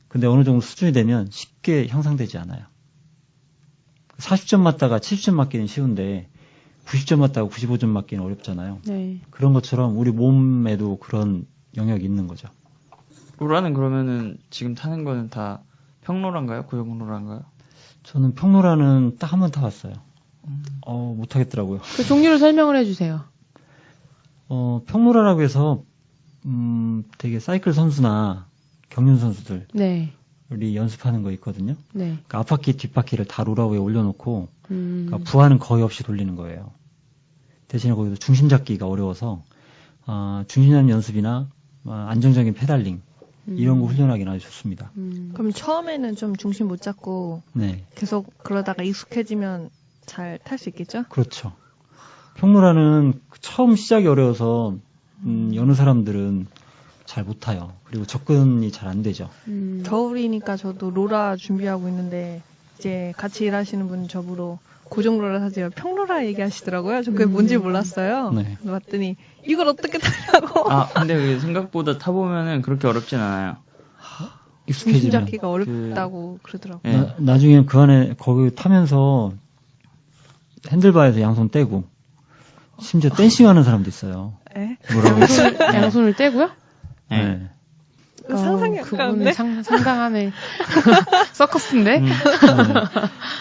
근데 어느 정도 수준이 되면 쉽게 향상되지 않아요. 40점 맞다가 70점 맞기는 쉬운데 90점 맞다가 95점 맞기는 어렵잖아요. 네. 그런 것처럼 우리 몸에도 그런 영역이 있는 거죠. 로라는 그러면은 지금 타는 거는 다 평로라인가요? 고용로라인가요? 저는 평로라는 딱 한 번 타봤어요. 못하겠더라고요. 그 종류를 설명을 해주세요. 평로라라고 해서 되게 사이클 선수나 경륜 선수들 네. 우리 연습하는 거 있거든요. 네. 그러니까 앞바퀴 뒷바퀴를 다 로라 위에 올려놓고 그러니까 부하는 거의 없이 돌리는 거예요. 대신에 거기서 중심 잡기가 어려워서 중심 잡는 연습이나 안정적인 페달링 이런 거 훈련하기는 아주 좋습니다. 그럼 처음에는 좀 중심 못 잡고 네, 계속 그러다가 익숙해지면 잘 탈 수 있겠죠? 그렇죠. 평로라는 처음 시작이 어려워서 여느 사람들은 잘 못 타요. 그리고 접근이 잘 안 되죠. 겨울이니까 저도 로라 준비하고 있는데 이제 같이 일하시는 분 저보러 고정로라 사세요. 평로라 얘기하시더라고요. 저 그게 뭔지 몰랐어요. 네. 봤더니 이걸 어떻게 타냐고. 근데 그게 생각보다 타보면은 그렇게 어렵진 않아요. 중심 익숙해지면. 잡기가 어렵다고 그러더라고요. 네. 나중에 그 안에 거기 타면서 핸들바에서 양손 떼고 심지어 댄싱하는 사람도 있어요. 에? 뭐라고? 양손을 떼고요? 네. 상상이 안 그분은 가는데? 상당하네. 서커스인데? 네.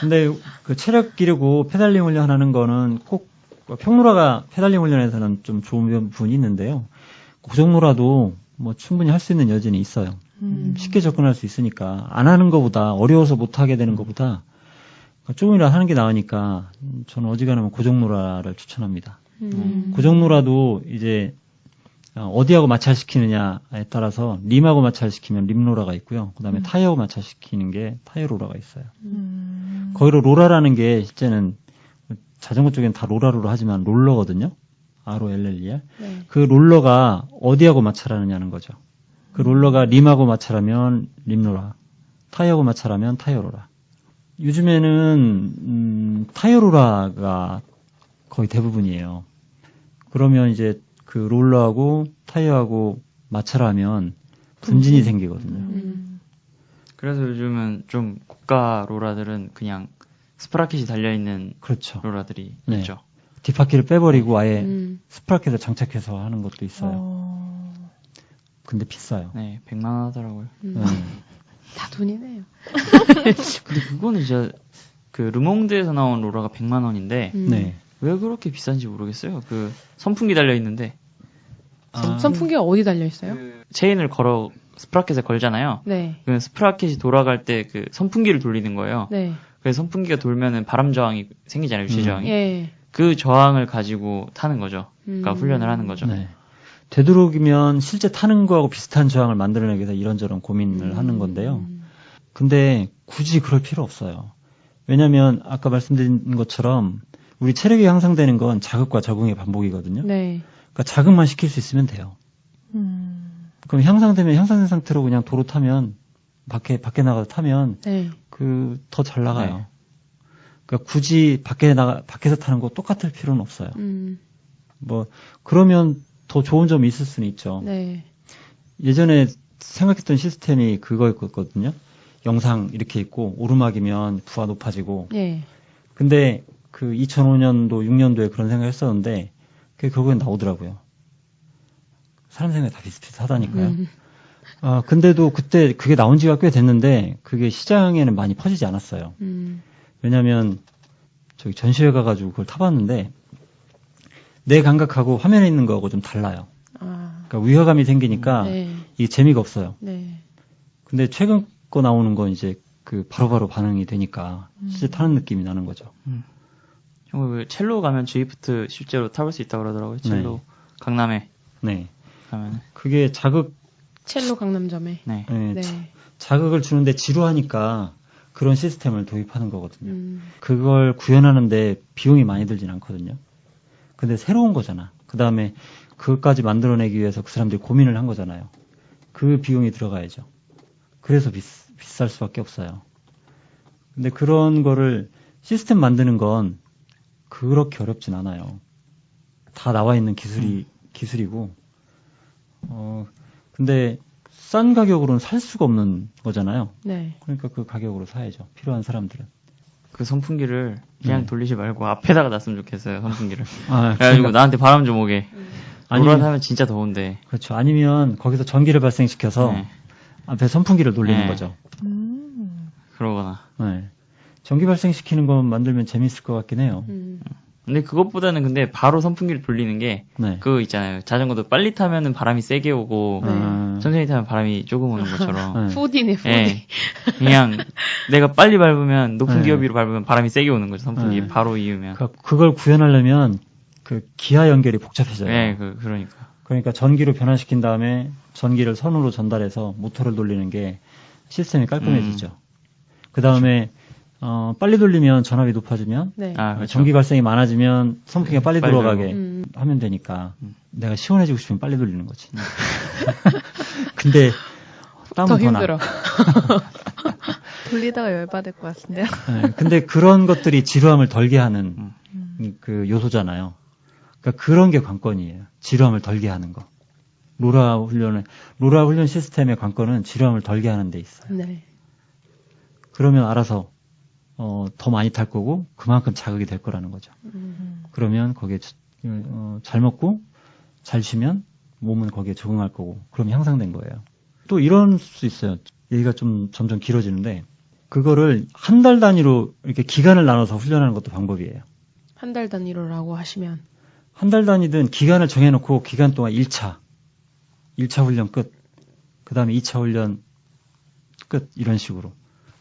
근데 그 체력 기르고 페달링 훈련하는 거는 꼭 평로라가 페달링 훈련에서는 좀 좋은 부분이 있는데요. 고정로라도 뭐 충분히 할 수 있는 여지는 있어요. 쉽게 접근할 수 있으니까 안 하는 것보다 어려워서 못 하게 되는 것보다 조금이라도 하는 게 나으니까 저는 어지간하면 고정로라를 추천합니다. 고정로라도 이제 어디하고 마찰시키느냐에 따라서 림하고 마찰시키면 림로라가 있고요. 그다음에 타이어하고 마찰시키는 게 타이어로라가 있어요. 거기로 로라라는 게 실제는 자전거 쪽엔 다 로라로 하지만 롤러거든요. ROLLER. 네. 그 롤러가 어디하고 마찰하느냐는 거죠. 그 롤러가 림하고 마찰하면 림로라, 타이어하고 마찰하면 타이어로라. 요즘에는 타이어로라가 거의 대부분이에요. 그러면 이제 그 롤러하고 타이어하고 마찰하면 분진이 생기거든요. 그래서 요즘은 좀 고가 로라들은 그냥 스프라켓이 달려있는 그렇죠. 로라들이 네. 있죠. 뒷바퀴를 빼버리고 아예 스프라켓을 장착해서 하는 것도 있어요. 근데 비싸요. 네, 100만 원 하더라고요. 네. 다 돈이네요. 근데 그거는 진짜 그 르몽드에서 나온 로라가 100만 원인데 네. 왜 그렇게 비싼지 모르겠어요. 그 선풍기 달려 있는데 선풍기가 어디 달려 있어요? 그 체인을 걸어 스프라켓에 걸잖아요. 네. 그 스프라켓이 돌아갈 때 그 선풍기를 돌리는 거예요. 네. 그래서 선풍기가 돌면은 바람 저항이 생기잖아요. 유시 저항이. 예. 그 저항을 가지고 타는 거죠. 그러니까 훈련을 하는 거죠. 네. 되도록이면 실제 타는 거하고 비슷한 저항을 만들어내기 위해서 이런저런 고민을 하는 건데요. 근데 굳이 그럴 필요 없어요. 왜냐하면 아까 말씀드린 것처럼 우리 체력이 향상되는 건 자극과 적응의 반복이거든요. 네. 그러니까 자극만 시킬 수 있으면 돼요. 그럼 향상되면 향상된 상태로 그냥 도로 타면 밖에 나가서 타면 네. 그 더 잘 나가요. 네. 그러니까 굳이 밖에서 타는 거 똑같을 필요는 없어요. 뭐 그러면 더 좋은 점이 있을 수는 있죠. 네. 예전에 생각했던 시스템이 그거였거든요. 영상 이렇게 있고 오르막이면 부하 높아지고. 예. 근데 그 2005년도 6년도에 그런 생각을 했었는데 그게 결국엔 나오더라고요. 사람 생각이 다 비슷비슷하다니까요. 근데도 그때 그게 나온 지가 꽤 됐는데 그게 시장에는 많이 퍼지지 않았어요. 왜냐면 저기 전시회 가가지고 그걸 타봤는데 내 감각하고 화면에 있는 거하고 좀 달라요. 그러니까 위화감이 생기니까 네. 이게 재미가 없어요. 네. 근데 최근 거 나오는 건 이제 그 바로바로 반응이 되니까 실제 타는 느낌이 나는 거죠. 그 첼로 가면 G프트 실제로 타볼 수 있다고 그러더라고요. 첼로 강남에 네. 가면. 그게 첼로 강남점에. 네. 네, 네. 자극을 주는데 지루하니까 그런 시스템을 도입하는 거거든요. 그걸 구현하는데 비용이 많이 들진 않거든요. 근데 새로운 거잖아. 그 다음에 그것까지 만들어내기 위해서 그 사람들이 고민을 한 거잖아요. 그 비용이 들어가야죠. 그래서 비쌀 수밖에 없어요. 근데 그런 거를 시스템 만드는 건 그렇게 어렵진 않아요. 다 나와 있는 기술이고, 근데 싼 가격으로는 살 수가 없는 거잖아요. 네. 그러니까 그 가격으로 사야죠. 필요한 사람들은. 그 선풍기를 그냥 돌리지 말고 앞에다가 놨으면 좋겠어요. 선풍기를. 아, 그래가지고 나한테 바람 좀 오게. 아니면- 로라 타면 진짜 더운데. 그렇죠. 아니면 거기서 전기를 발생시켜서 네. 앞에 선풍기를 돌리는 네. 거죠. 그러거나. 네. 전기 발생시키는 거 만들면 재밌을 것 같긴 해요. 근데 그것보다는 근데 바로 선풍기를 돌리는 게 네. 그거 있잖아요. 자전거도 빨리 타면은 바람이 세게 오고 천천히 타면 바람이 조금 오는 것처럼. 네. 푸디네, 푸디. 예. 그냥 내가 빨리 밟으면 높은 네. 기어비로 밟으면 바람이 세게 오는 거죠. 선풍기 네. 바로 이으면. 그걸 구현하려면 그 기하 연결이 복잡해져요. 예, 그러니까. 그러니까 전기로 변환시킨 다음에 전기를 선으로 전달해서 모터를 돌리는 게 시스템이 깔끔해지죠. 그 다음에 빨리 돌리면 전압이 높아지면 네. 아, 그렇죠. 전기 발생이 많아지면 선풍기가 빨리 빨리 돌아가게 돌고. 하면 되니까 내가 시원해지고 싶으면 빨리 돌리는 거지. 근데 더 땀은 더 나. 힘들어. 돌리다가 열받을 것 같은데요. 네, 근데 그런 것들이 지루함을 덜게 하는 그 요소잖아요. 그러니까 그런 게 관건이에요. 지루함을 덜게 하는 거. 로라 훈련 시스템의 관건은 지루함을 덜게 하는 데 있어요. 네. 그러면 알아서 더 많이 탈 거고 그만큼 자극이 될 거라는 거죠. 그러면 거기에 잘 먹고 잘 쉬면 몸은 거기에 적응할 거고 그럼 향상된 거예요. 또 이런 수 있어요. 얘기가 좀 점점 길어지는데 그거를 한 달 단위로 이렇게 기간을 나눠서 훈련하는 것도 방법이에요. 한 달 단위로라고 하시면 한 달 단위든 기간을 정해놓고 기간 동안 1차 훈련 끝, 그 다음에 2차 훈련 끝 이런 식으로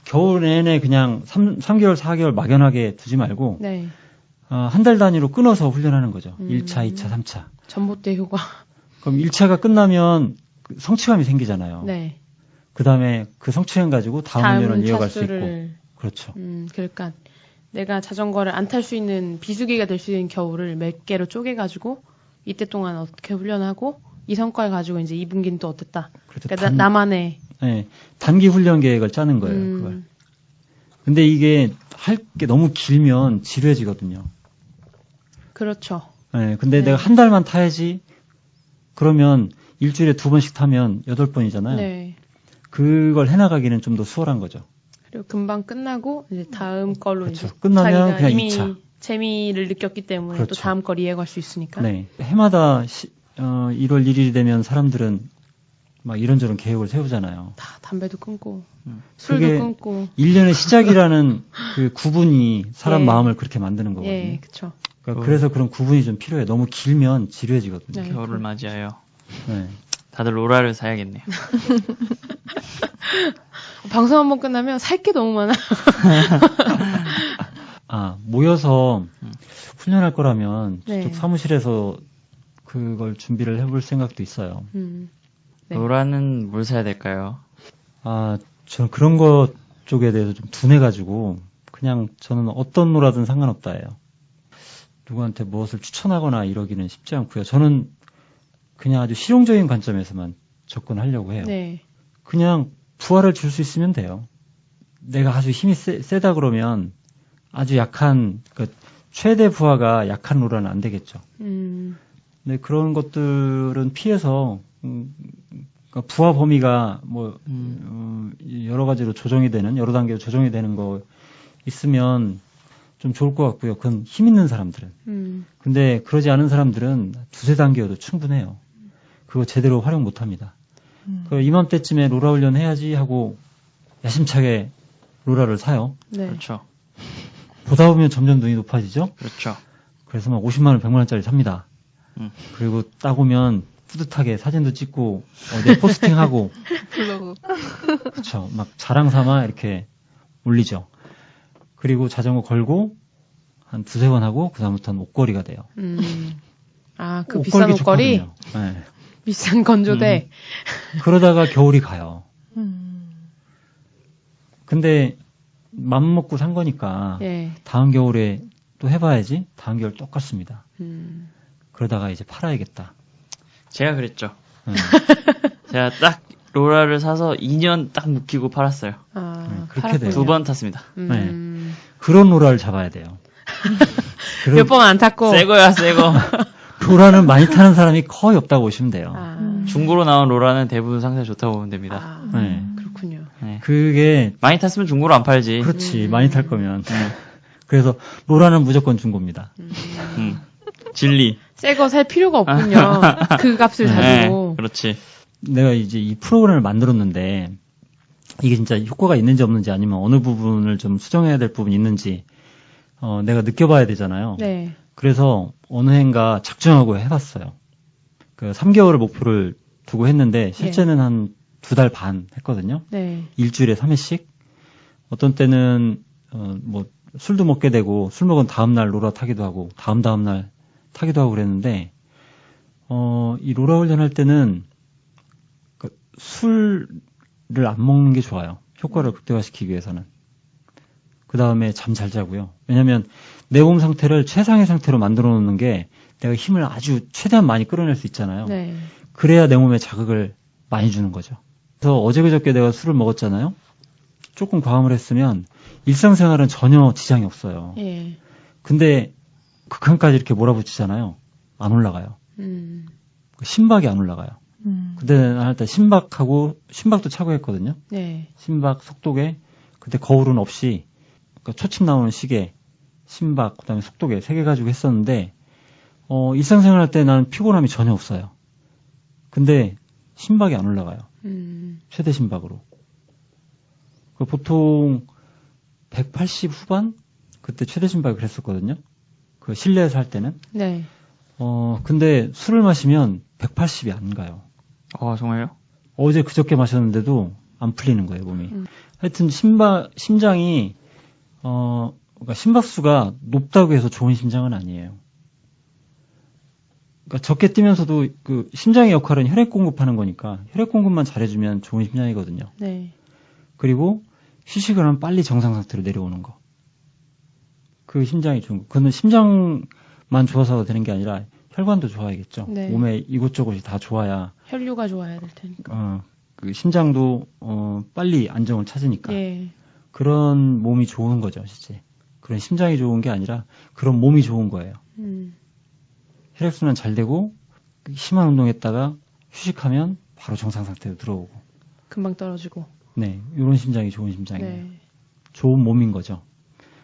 겨울 내내 그냥 3개월, 4개월 막연하게 두지 말고 네. 한 달 단위로 끊어서 훈련하는 거죠. 1차, 2차, 3차. 전봇대 효과. 그럼 1차가 끝나면 성취감이 생기잖아요. 네. 그 다음에 그 성취감 가지고 다음 훈련을 이어갈 수 있고. 그렇죠. 그러니까 내가 자전거를 안 탈 수 있는 비수기가 될 수 있는 겨울을 몇 개로 쪼개가지고 이때 동안 어떻게 훈련하고 이 성과를 가지고 이제 2분기는 또 어땠다. 그렇죠. 그러니까 나만의 네, 단기 훈련 계획을 짜는 거예요. 그걸. 근데 이게 할 게 너무 길면 지루해지거든요. 그렇죠. 네, 근데 내가 한 달만 타야지. 그러면 일주일에 2번씩 타면 8번이잖아요. 네. 그걸 해나가기는 좀 더 수월한 거죠. 그리고 금방 끝나고 이제 다음 걸로 그렇죠. 이제 끝나면 자기가 그냥 이미 2차. 재미를 느꼈기 때문에 그렇죠. 또 다음 걸 이어갈 수 있으니까. 네. 해마다 1월 1일이 되면 사람들은 막 이런저런 계획을 세우잖아요. 다 담배도 끊고 술도 그게 끊고. 1년의 시작이라는 그 구분이 사람 예. 마음을 그렇게 만드는 거거든요. 예, 그렇죠. 그러니까 그래서 그런 구분이 좀 필요해요. 너무 길면 지루해지거든요. 네. 겨울을 맞이하여 네. 다들 로라를 사야겠네요. 방송 한번 끝나면 살 게 너무 많아. 모여서 훈련할 거라면 네. 저쪽 사무실에서 그걸 준비를 해볼 생각도 있어요. 네. 로라는 뭘 사야 될까요? 저는 그런 것 쪽에 대해서 좀 둔해가지고 그냥 저는 어떤 노라든 상관없다예요. 누구한테 무엇을 추천하거나 이러기는 쉽지 않고요. 저는 그냥 아주 실용적인 관점에서만 접근하려고 해요. 네. 그냥 부하를 줄 수 있으면 돼요. 내가 아주 힘이 세다 그러면 아주 약한, 최대 부하가 약한 로라는 안 되겠죠. 근데 그런 것들은 피해서, 그러니까 부하 범위가 여러 가지로 조정이 되는, 여러 단계로 조정이 되는 거 있으면 좀 좋을 것 같고요. 그건 힘 있는 사람들은. 근데 그러지 않은 사람들은 두세 단계여도 충분해요. 그거 제대로 활용 못 합니다. 이맘때쯤에 로라 훈련 해야지 하고 야심차게 로라를 사요. 네. 그렇죠. 보다 보면 점점 눈이 높아지죠. 그렇죠. 그래서 막 50만 원, 100만 원짜리 삽니다. 그리고 딱 오면 뿌듯하게 사진도 찍고 어디에 포스팅하고 블로그. 그렇죠. 막 자랑 삼아 이렇게 올리죠. 그리고 자전거 걸고 한 두세 번 하고 그다음부터는 옷걸이가 돼요. 그 비싼 옷걸이? 네. 비싼 건조대. 그러다가 겨울이 가요. 근데 맘 먹고 산 거니까 예. 다음 겨울에 또 해봐야지. 다음 겨울 똑같습니다. 그러다가 이제 팔아야겠다. 제가 그랬죠. 네. 제가 딱 로라를 사서 2년 딱 묵히고 팔았어요. 그렇게 돼요. 2번 탔습니다. 네. 그런 로라를 잡아야 돼요. 몇 번 안 탔고. 새거야, 새거. 로라는 많이 타는 사람이 거의 없다고 보시면 돼요. 중고로 나온 로라는 대부분 상태 좋다고 보면 됩니다. 네. 그렇군요. 네. 그게 많이 탔으면 중고로 안 팔지. 그렇지. 많이 탈 거면. 그래서 로라는 무조건 중고입니다. 진리. 새 거 살 필요가 없군요. 그 값을 가지고. 네, 그렇지. 내가 이제 이 프로그램을 만들었는데 이게 진짜 효과가 있는지 없는지 아니면 어느 부분을 좀 수정해야 될 부분이 있는지 내가 느껴봐야 되잖아요. 네. 그래서 어느 해인가 작정하고 해봤어요. 3개월을 목표를 두고 했는데 실제는 한 2달 반 했거든요. 네. 일주일에 3회씩. 어떤 때는 술도 먹게 되고 술 먹은 다음 날 로라 타기도 하고 다음 날 타기도 하고 그랬는데 이 로라 훈련할 때는 술을 안 먹는 게 좋아요. 효과를 극대화시키기 위해서는. 그 다음에 잠 잘 자고요. 왜냐면 내 몸 상태를 최상의 상태로 만들어 놓는 게 내가 힘을 아주 최대한 많이 끌어낼 수 있잖아요. 네. 그래야 내 몸에 자극을 많이 주는 거죠. 그래서 어제 그저께 내가 술을 먹었잖아요. 조금 과음을 했으면 일상생활은 전혀 지장이 없어요. 예. 근데 극한까지 이렇게 몰아붙이잖아요. 안 올라가요. 심박이 안 올라가요. 그때 할 때 심박도 차고 했거든요. 네. 심박, 속도계, 그때 거울은 없이 그러니까 초침 나오는 시계, 심박, 그다음에 속도계 3개 가지고 했었는데 일상생활 할 때 나는 피곤함이 전혀 없어요. 근데 심박이 안 올라가요. 최대 심박으로. 보통 180 후반? 그때 최대 심박이 그랬었거든요. 그 실내에서 할 때는. 네. 근데 술을 마시면 180이 안 가요. 정말요? 어제 그저께 마셨는데도 안 풀리는 거예요, 몸이. 하여튼 심장이 그러니까 심박수가 높다고 해서 좋은 심장은 아니에요. 그러니까 적게 뛰면서도 그 심장의 역할은 혈액 공급하는 거니까 혈액 공급만 잘해주면 좋은 심장이거든요. 네. 그리고 휴식을 하면 빨리 정상 상태로 내려오는 거. 그 심장이 좋은 거. 그건 심장만 좋아서 되는 게 아니라 혈관도 좋아야겠죠. 네. 몸에 이곳저곳이 다 좋아야. 혈류가 좋아야 될 테니까. 그 심장도 빨리 안정을 찾으니까. 예. 그런 몸이 좋은 거죠, 실제. 그런 심장이 좋은 게 아니라 그런 몸이 좋은 거예요. 혈액순환 잘 되고 심한 운동했다가 휴식하면 바로 정상 상태로 들어오고. 금방 떨어지고. 네, 이런 심장이 좋은 심장이에요. 네. 좋은 몸인 거죠.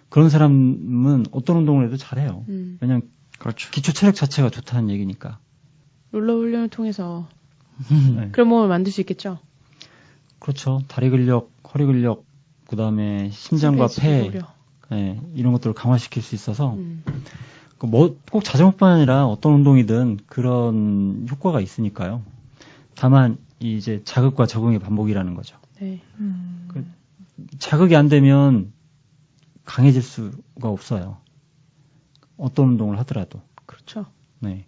그런 사람은 어떤 운동을 해도 잘해요. 왜냐면 그렇죠. 기초 체력 자체가 좋다는 얘기니까. 롤러 훈련을 통해서 네. 그런 몸을 만들 수 있겠죠. 그렇죠. 다리 근력, 허리 근력, 그 다음에 심장과 폐, 네, 이런 것들을 강화시킬 수 있어서 꼭 자전거뿐 아니라 어떤 운동이든 그런 효과가 있으니까요. 다만 이제 자극과 적응의 반복이라는 거죠. 네. 자극이 안 되면 강해질 수가 없어요. 어떤 운동을 하더라도. 그렇죠. 네.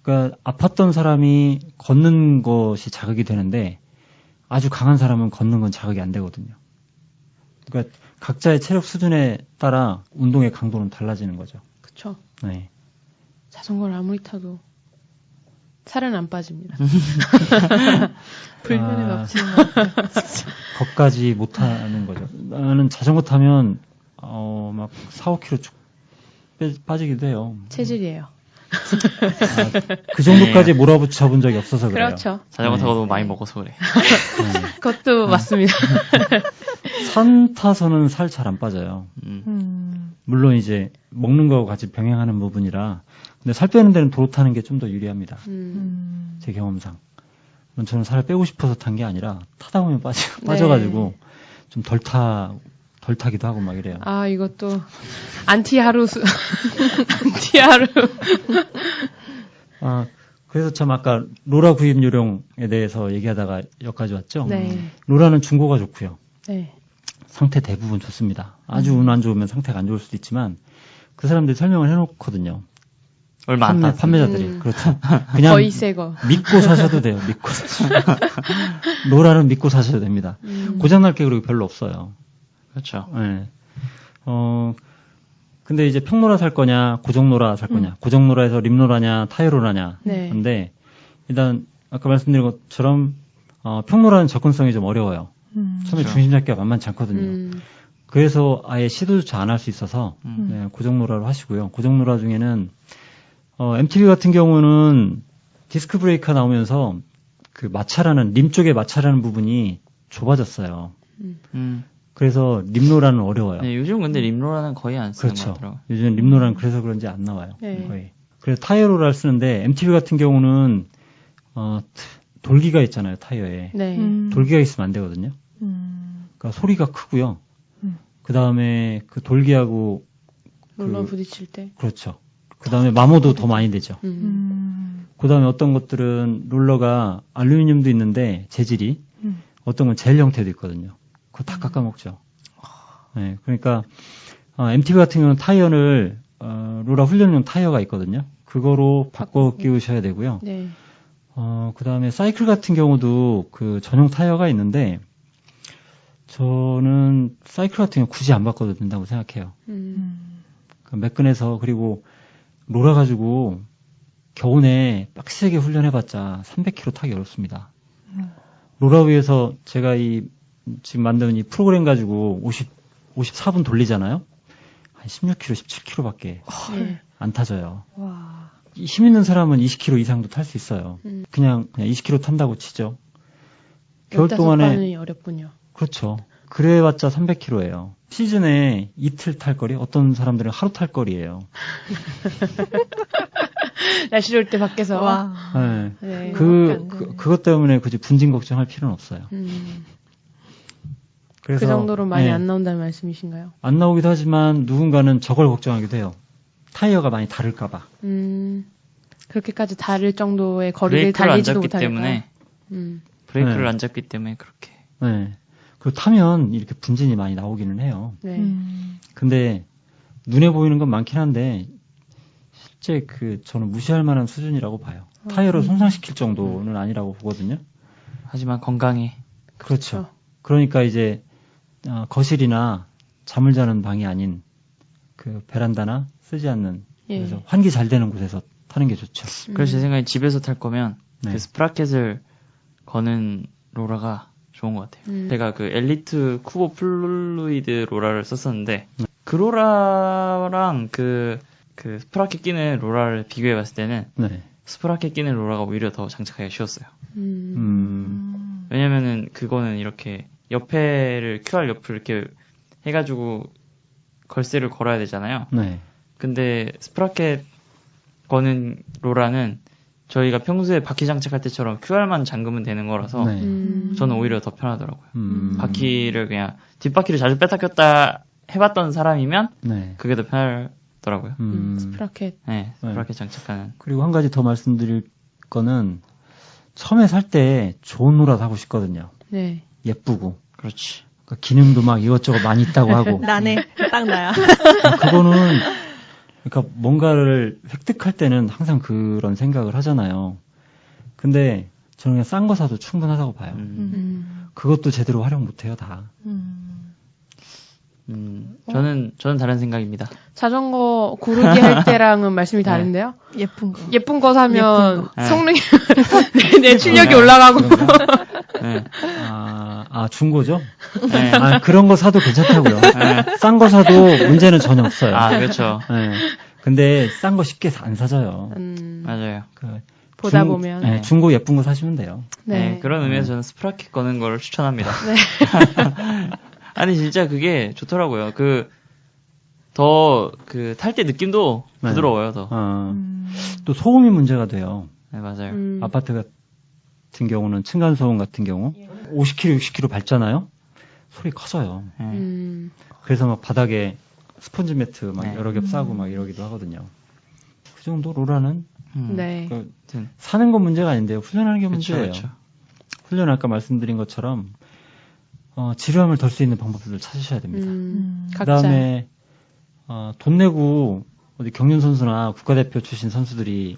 그러니까 아팠던 사람이 걷는 것이 자극이 되는데 아주 강한 사람은 걷는 건 자극이 안 되거든요. 그러니까 각자의 체력 수준에 따라 운동의 강도는 달라지는 거죠. 그렇죠. 네. 자전거를 아무리 타도 살은 안 빠집니다. 불면에 넘치는 것 같아요. 거기까지 못하는 거죠. 나는 자전거 타면 막 4, 5kg 쭉 빠지기도 해요. 체질이에요. 그 정도까지 몰아붙여 본 적이 없어서 그래요. 그렇죠. 자전거 네. 타고 너무 많이 먹어서 그래. 네. 그것도 맞습니다. 산 타서는 살 잘 안 빠져요. 물론 이제 먹는 거하고 같이 병행하는 부분이라. 근데 살 빼는 데는 도로 타는 게 좀 더 유리합니다. 제 경험상. 저는 살을 빼고 싶어서 탄 게 아니라 타다 보면 빠져가지고 좀 덜 타기도 하고 막 이래요. 아, 이것도 안티하루. 그래서 참 아까 로라 구입 요령에 대해서 얘기하다가 여기까지 왔죠. 네. 로라는 중고가 좋고요. 네. 상태 대부분 좋습니다. 아주 운 안 좋으면 상태가 안 좋을 수도 있지만 그 사람들이 설명을 해놓거든요. 얼마 안 탔어요. 판매자들이. 그렇죠. 그냥 거의 새거. 믿고 사셔도 돼요. 로라는 믿고 사셔도 됩니다. 고장날 게 그리고 별로 없어요. 그렇죠. 네. 근데 이제 평로라 살 거냐, 고정로라 살 거냐, 고정로라에서 림로라냐, 타이로라냐. 네. 근데 일단 아까 말씀드린 것처럼 평로라는 접근성이 좀 어려워요. 처음에 그렇죠. 중심 잡기가 만만치 않거든요. 그래서 아예 시도조차 안 할 수 있어서 네, 고정로라로 하시고요. 고정로라 중에는 MTB 같은 경우는 디스크 브레이크가 나오면서 그 마찰하는 림 쪽에 마찰하는 부분이 좁아졌어요. 그래서 림로라는 어려워요. 네, 요즘 근데 림로라는 거의 안 쓰는 그렇죠. 것 같더라고요. 요즘 림로라는 그래서 그런지 안 나와요. 네. 거의. 그래서 타이어로라를 쓰는데 MTB 같은 경우는 돌기가 있잖아요, 타이어에. 네. 돌기가 있으면 안 되거든요. 그러니까 소리가 크고요. 그 다음에 그 돌기하고 롤러 부딪힐 때. 그렇죠. 그 다음에 마모도 더 많이 되죠. 그 다음에 어떤 것들은 롤러가 알루미늄도 있는데 재질이 어떤 건 젤 형태도 있거든요. 그거 다 깎아먹죠. 네, 그러니까 MTB 같은 경우는 타이어를 로라 훈련용 타이어가 있거든요. 그거로 바꿔 끼우셔야 되고요. 네. 그 다음에 사이클 같은 경우도 그 전용 타이어가 있는데 저는 사이클 같은 경우 굳이 안 바꿔도 된다고 생각해요. 그 매끈해서 그리고 로라 가지고 겨우내 빡세게 훈련해봤자 300km 타기 어렵습니다. 로라 위에서 제가 지금 만드는 이 프로그램 가지고 54분 돌리잖아요. 한 16km, 17km밖에 안 타져요. 와. 힘 있는 사람은 20km 이상도 탈 수 있어요. 그냥 20km 탄다고 치죠. 겨울 동안에 어렵군요. 그렇죠. 그래봤자 300km예요. 시즌에 이틀 탈 거리, 어떤 사람들은 하루 탈 거리예요. 날씨 좋을 때 밖에서. 와. 네. 네. 그것 때문에 굳이 분진 걱정할 필요는 없어요. 그래서 그 정도로 많이 네, 안 나온다는 말씀이신가요? 안 나오기도 하지만 누군가는 저걸 걱정하기도 해요. 타이어가 많이 다를까봐. 그렇게까지 다를 정도의 거리를 브레이크를 안 달리지도 잡기 못하니까. 때문에 브레이크를 안 잡기 때문에 그렇게. 네. 그리고 타면 이렇게 분진이 많이 나오기는 해요. 네. 근데 눈에 보이는 건 많긴 한데 실제 저는 무시할 만한 수준이라고 봐요. 타이어를 손상시킬 정도는 아니라고 보거든요. 하지만 건강에. 그렇죠. 그러니까 이제 거실이나 잠을 자는 방이 아닌 그 베란다나 쓰지 않는 그래서 환기 잘 되는 곳에서 타는 게 좋죠. 그래서 제 생각에 집에서 탈 거면 네. 그 스프라켓을 거는 로라가 좋은 것 같아요. 제가 그 엘리트 쿠보 플루이드 로라를 썼었는데 그 로라랑 그 스프라켓 끼는 로라를 비교해 봤을 때는 네. 스프라켓 끼는 로라가 오히려 더 장착하기가 쉬웠어요. 왜냐면은 그거는 이렇게 옆에를 QR 옆을 이렇게 해가지고 걸쇠를 걸어야 되잖아요. 네. 근데 스프라켓 거는 로라는 저희가 평소에 바퀴 장착할 때처럼 QR만 잠그면 되는 거라서 네. 저는 오히려 더 편하더라고요. 바퀴를 그냥 뒷바퀴를 자주 뺐다 꼈다 해봤던 사람이면 네. 그게 더 편하더라고요. 스프라켓. 네, 스프라켓 장착하는. 그리고 한 가지 더 말씀드릴 거는 처음에 살 때 좋은 로라 사고 싶거든요. 네. 예쁘고. 그렇지. 그러니까 기능도 막 이것저것 많이 있다고 하고. 나네. 딱 나야. 그거는 그러니까 뭔가를 획득할 때는 항상 그런 생각을 하잖아요. 근데 저는 그냥 싼 거 사도 충분하다고 봐요. 그것도 제대로 활용 못해요, 다. 저는 다른 생각입니다. 자전거 고르기 할 때랑은 말씀이 다른데요? 예쁜 거. 예쁜 거 사면 네. 성능이 내 출력이 올라가고. 네. 중고죠? 네. 그런 거 사도 괜찮다고요. 싼 거 사도 문제는 전혀 없어요. 그렇죠. 네. 근데 싼 거 쉽게 안 사져요. 맞아요. 보다 보면. 네, 중고 예쁜 거 사시면 돼요. 네, 그런 의미에서 저는 스프라켓 거는 거를 추천합니다. 네. 아니, 진짜 그게 좋더라고요. 탈 때 느낌도 네. 부드러워요, 더. 또 소음이 문제가 돼요. 네, 맞아요. 아파트 같은 경우는 층간소음 같은 경우 50km, 60km 밟잖아요. 소리 커져요. 그래서 막 바닥에 스펀지 매트 막 여러 겹 싸고 막 이러기도 하거든요. 그 정도 로라는 네. 사는 건 문제가 아닌데요. 훈련하는 게 그쵸, 문제예요. 그쵸. 훈련 아까 말씀드린 것처럼 지루함을 덜 수 있는 방법들을 찾으셔야 됩니다. 그다음에 돈 내고 어디 경륜 선수나 국가대표 출신 선수들이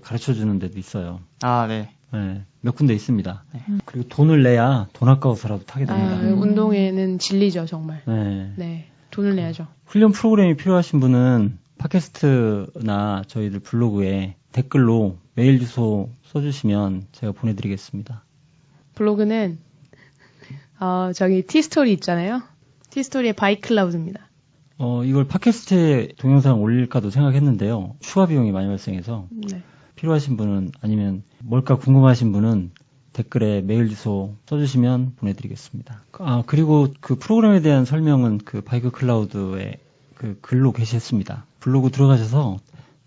가르쳐 주는 데도 있어요. 네. 네, 몇 군데 있습니다. 그리고 돈을 내야 돈 아까워서라도 타게 됩니다. 운동에는 진리죠, 정말. 네. 네. 돈을 내야죠. 훈련 프로그램이 필요하신 분은 팟캐스트나 저희들 블로그에 댓글로 메일 주소 써주시면 제가 보내드리겠습니다. 블로그는 저기 티스토리 있잖아요. 티스토리의 바이클라우드입니다. 이걸 팟캐스트에 동영상 올릴까도 생각했는데요. 추가 비용이 많이 발생해서 네. 필요하신 분은 아니면 뭘까 궁금하신 분은 댓글에 메일 주소 써주시면 보내드리겠습니다. 그리고 그 프로그램에 대한 설명은 그 바이크 클라우드에 그 글로 게시했습니다. 블로그 들어가셔서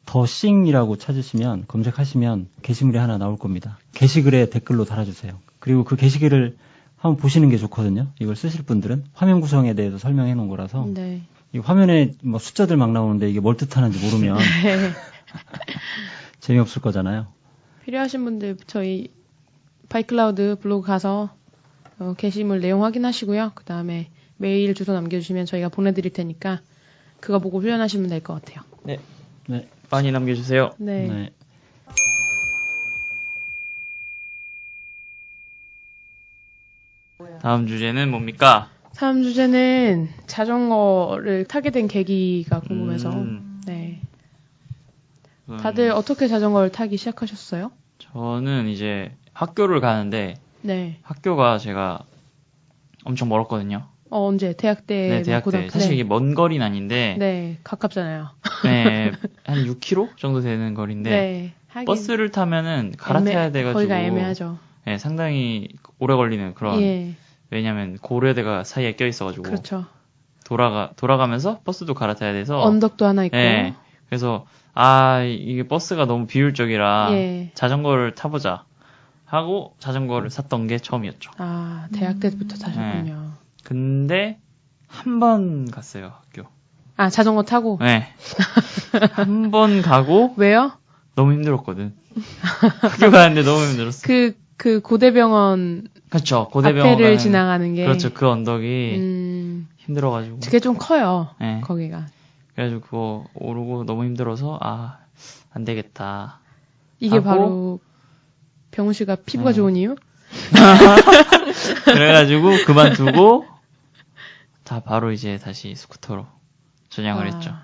더 싱이라고 찾으시면 검색하시면 게시물이 하나 나올 겁니다. 게시글에 댓글로 달아주세요. 그리고 그 게시글을 한번 보시는 게 좋거든요. 이걸 쓰실 분들은 화면 구성에 대해서 설명해 놓은 거라서 네. 이 화면에 뭐 숫자들 막 나오는데 이게 뭘 뜻하는지 모르면 네. 재미없을 거잖아요. 필요하신 분들 저희 바이클라우드 블로그 가서 게시물 내용 확인하시고요. 그 다음에 메일 주소 남겨주시면 저희가 보내드릴 테니까 그거 보고 훈련하시면 될 것 같아요. 네. 네. 많이 남겨주세요. 네. 네. 다음 주제는 뭡니까? 다음 주제는 자전거를 타게 된 계기가 궁금해서. 네. 다들 어떻게 자전거를 타기 시작하셨어요? 저는 이제 학교를 가는데 네. 학교가 제가 엄청 멀었거든요. 언제? 대학 때? 네, 대학 때. 고등학교 사실 때? 이게 먼 거리는 아닌데 네, 가깝잖아요. 네, 한 6km 정도 되는 거리인데 네. 하긴 버스를 타면은 갈아타야 돼가지고 거기가 애매하죠. 네, 상당히 오래 걸리는 그런 예. 왜냐면 고려대가 사이에 껴있어가지고 그렇죠. 돌아가면서 버스도 갈아타야 돼서 언덕도 하나 있고. 네, 그래서 이게 버스가 너무 비효율적이라 예. 자전거를 타보자 하고 자전거를 샀던 게 처음이었죠. 대학 때부터 타셨군요. 근데 한 번 갔어요, 학교. 자전거 타고? 네. 한 번 가고 왜요? 너무 힘들었거든. 학교 가는데 너무 힘들었어. 그 고대병원 그렇죠. 고대병원 앞에를 지나가는 게 그렇죠. 그 언덕이 힘들어가지고. 그게 좀 커요. 네. 거기가. 그래가지고 그거 오르고 너무 힘들어서 안 되겠다. 이게 하고, 바로 병우 씨가 피부가 좋은 이유? 그래가지고 그만두고 바로 이제 다시 스쿠터로 전향을 했죠.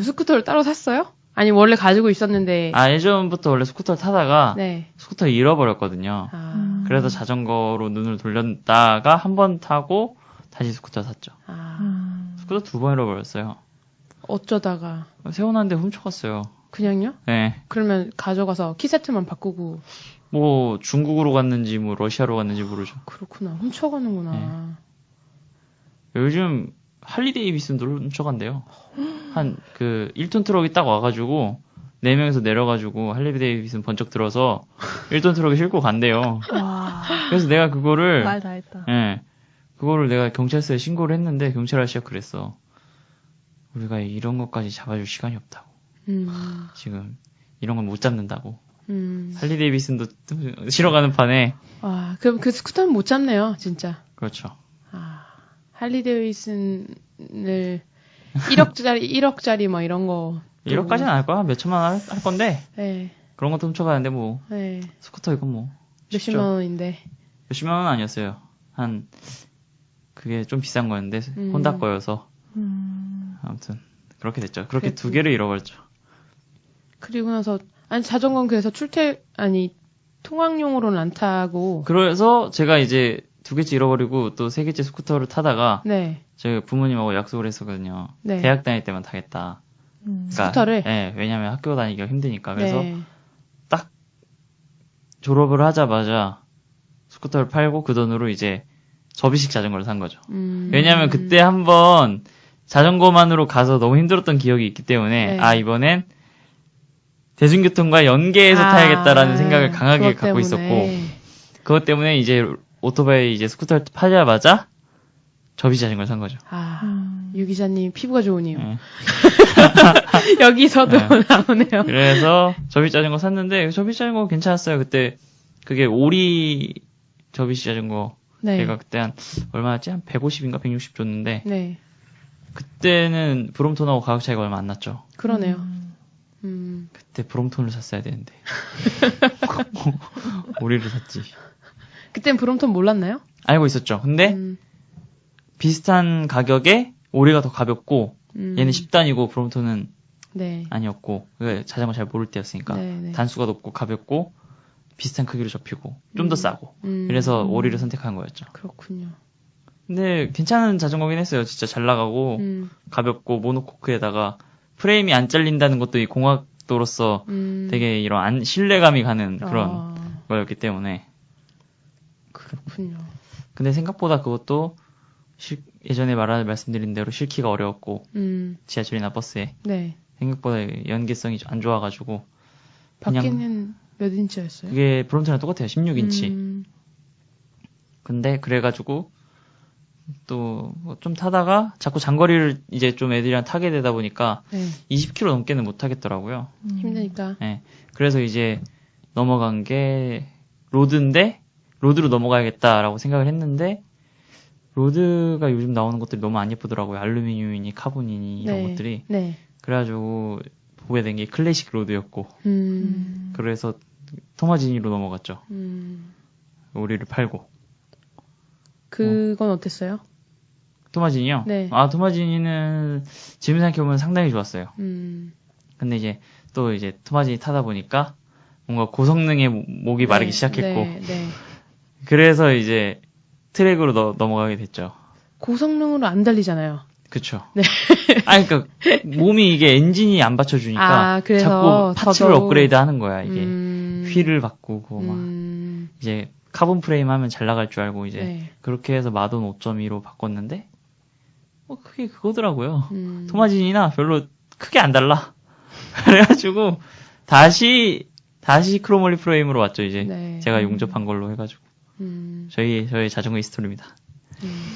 스쿠터를 따로 샀어요? 아니 원래 가지고 있었는데. 예전부터 원래 스쿠터를 타다가 네. 스쿠터를 잃어버렸거든요. 그래서 자전거로 눈을 돌렸다가 한 번 타고 다시 스쿠터 샀죠. 스쿠터 2번 잃어버렸어요. 어쩌다가? 세워놨는데 훔쳐갔어요. 그냥요? 네. 그러면 가져가서 키세트만 바꾸고. 뭐 중국으로 갔는지 뭐 러시아로 갔는지 모르죠. 그렇구나. 훔쳐가는구나. 네. 요즘 할리데이비슨도 훔쳐간대요. 한 1톤 트럭이 딱 와가지고 4명에서 내려가지고 할리데이비슨 번쩍 들어서 1톤 트럭에 싣고 간대요. 그래서 내가 그거를 말 다 했다. 예. 그거를 내가 경찰서에 신고를 했는데 경찰 아저씨가 그랬어. 우리가 이런 것까지 잡아줄 시간이 없다고. 지금 이런 건 못 잡는다고. 할리데이비슨도 실어 가는 판에. 그럼 그 스쿠터는 못 잡네요, 진짜. 그렇죠. 할리데이비슨을 1억짜리 뭐 이런 거. 1억까지는 안 할 거야. 몇 천만 원 할 건데. 네. 그런 것도 훔쳐가는데 뭐. 네. 스쿠터 이건 뭐. 몇십만 원인데. 몇십만 원은 아니었어요. 그게 좀 비싼 거였는데 혼다 거여서. 아무튼 그렇게 됐죠. 그렇게 2개를 잃어버렸죠. 그리고 나서 자전거는 그래서 통학용으로는 안 타고. 그래서 제가 이제 2개째 잃어버리고 또 3개째 스쿠터를 타다가 네. 저희 부모님하고 약속을 했었거든요. 네. 대학 다닐 때만 타겠다. 그러니까, 스쿠터를? 네, 왜냐면 학교 다니기가 힘드니까. 그래서 네. 딱 졸업을 하자마자 스쿠터를 팔고 그 돈으로 이제 접이식 자전거를 산 거죠. 왜냐면 그때 한번 자전거만으로 가서 너무 힘들었던 기억이 있기 때문에 네. 이번엔 대중교통과 연계해서 타야겠다라는 생각을 강하게 갖고 있었고 그것 때문에 이제 오토바이 이제 스쿠터를 파자마자 접이식 자전거를 산 거죠. 유 기자님 피부가 좋은 이유. 네. 여기서도 나오네요. 그래서 접이식 자전거 샀는데 접이식 자전거 괜찮았어요. 그때 그게 오리 접이식 자전거 네. 제가 그때 얼마였지? 한 150인가 160 줬는데 네. 그때는 브롬톤하고 가격 차이가 얼마 안 났죠. 그러네요. 그때 브롬톤을 샀어야 되는데 오리를 샀지. 그땐 브롬톤 몰랐나요? 알고 있었죠. 근데 비슷한 가격에 오리가 더 가볍고 얘는 10단이고 브롬톤은 네. 아니었고 자전거 잘 모를 때였으니까 네. 단수가 높고 가볍고 비슷한 크기로 접히고 좀 더 싸고 그래서 오리를 선택한 거였죠. 그렇군요. 근데 괜찮은 자전거긴 했어요. 진짜 잘 나가고 가볍고 모노코크에다가 프레임이 안 잘린다는 것도 이 공학도로서 되게 이런 신뢰감이 가는 그런 거였기 때문에 그렇군요. 근데 생각보다 그것도 예전에 말씀드린 대로 실기가 어려웠고 지하철이나 버스에 네. 생각보다 연계성이 안 좋아가지고 바퀴는 몇 인치였어요? 그게 브롬톤이랑 똑같아요. 16인치. 근데 그래가지고 또 좀 타다가 자꾸 장거리를 이제 좀 애들이랑 타게 되다 보니까 네. 20km 넘게는 못 타겠더라고요. 힘드니까. 네. 그래서 이제 넘어간 게 로드인데 로드로 넘어가야겠다라고 생각을 했는데 로드가 요즘 나오는 것들이 너무 안 예쁘더라고요. 알루미늄이니 카본이니 이런 네. 것들이. 네. 그래가지고 보게 된 게 클래식 로드였고 그래서 토마지니로 넘어갔죠. 오리를 팔고. 그건 어땠어요? 토마지니요? 네. 토마지니는 지금 생각해보면 상당히 좋았어요. 근데 이제 또 이제 토마지니 타다 보니까 뭔가 고성능의 목이 마르기 시작했고 네. 그래서 이제 트랙으로 넘어가게 됐죠. 고성능으로 안 달리잖아요. 그쵸. 네. 그러니까 몸이 이게 엔진이 안 받쳐주니까 그래서 자꾸 파츠를 더더욱... 업그레이드 하는 거야 이게. 휠을 바꾸고 막 이제 카본 프레임 하면 잘 나갈 줄 알고 이제 네. 그렇게 해서 마돈 5.2로 바꿨는데 그게 그거더라고요. 토마진이나 별로 크게 안 달라. 그래가지고 다시 크롬올리 프레임으로 왔죠. 이제 네. 제가 용접한 걸로 해가지고 저희 자전거 히스토리입니다.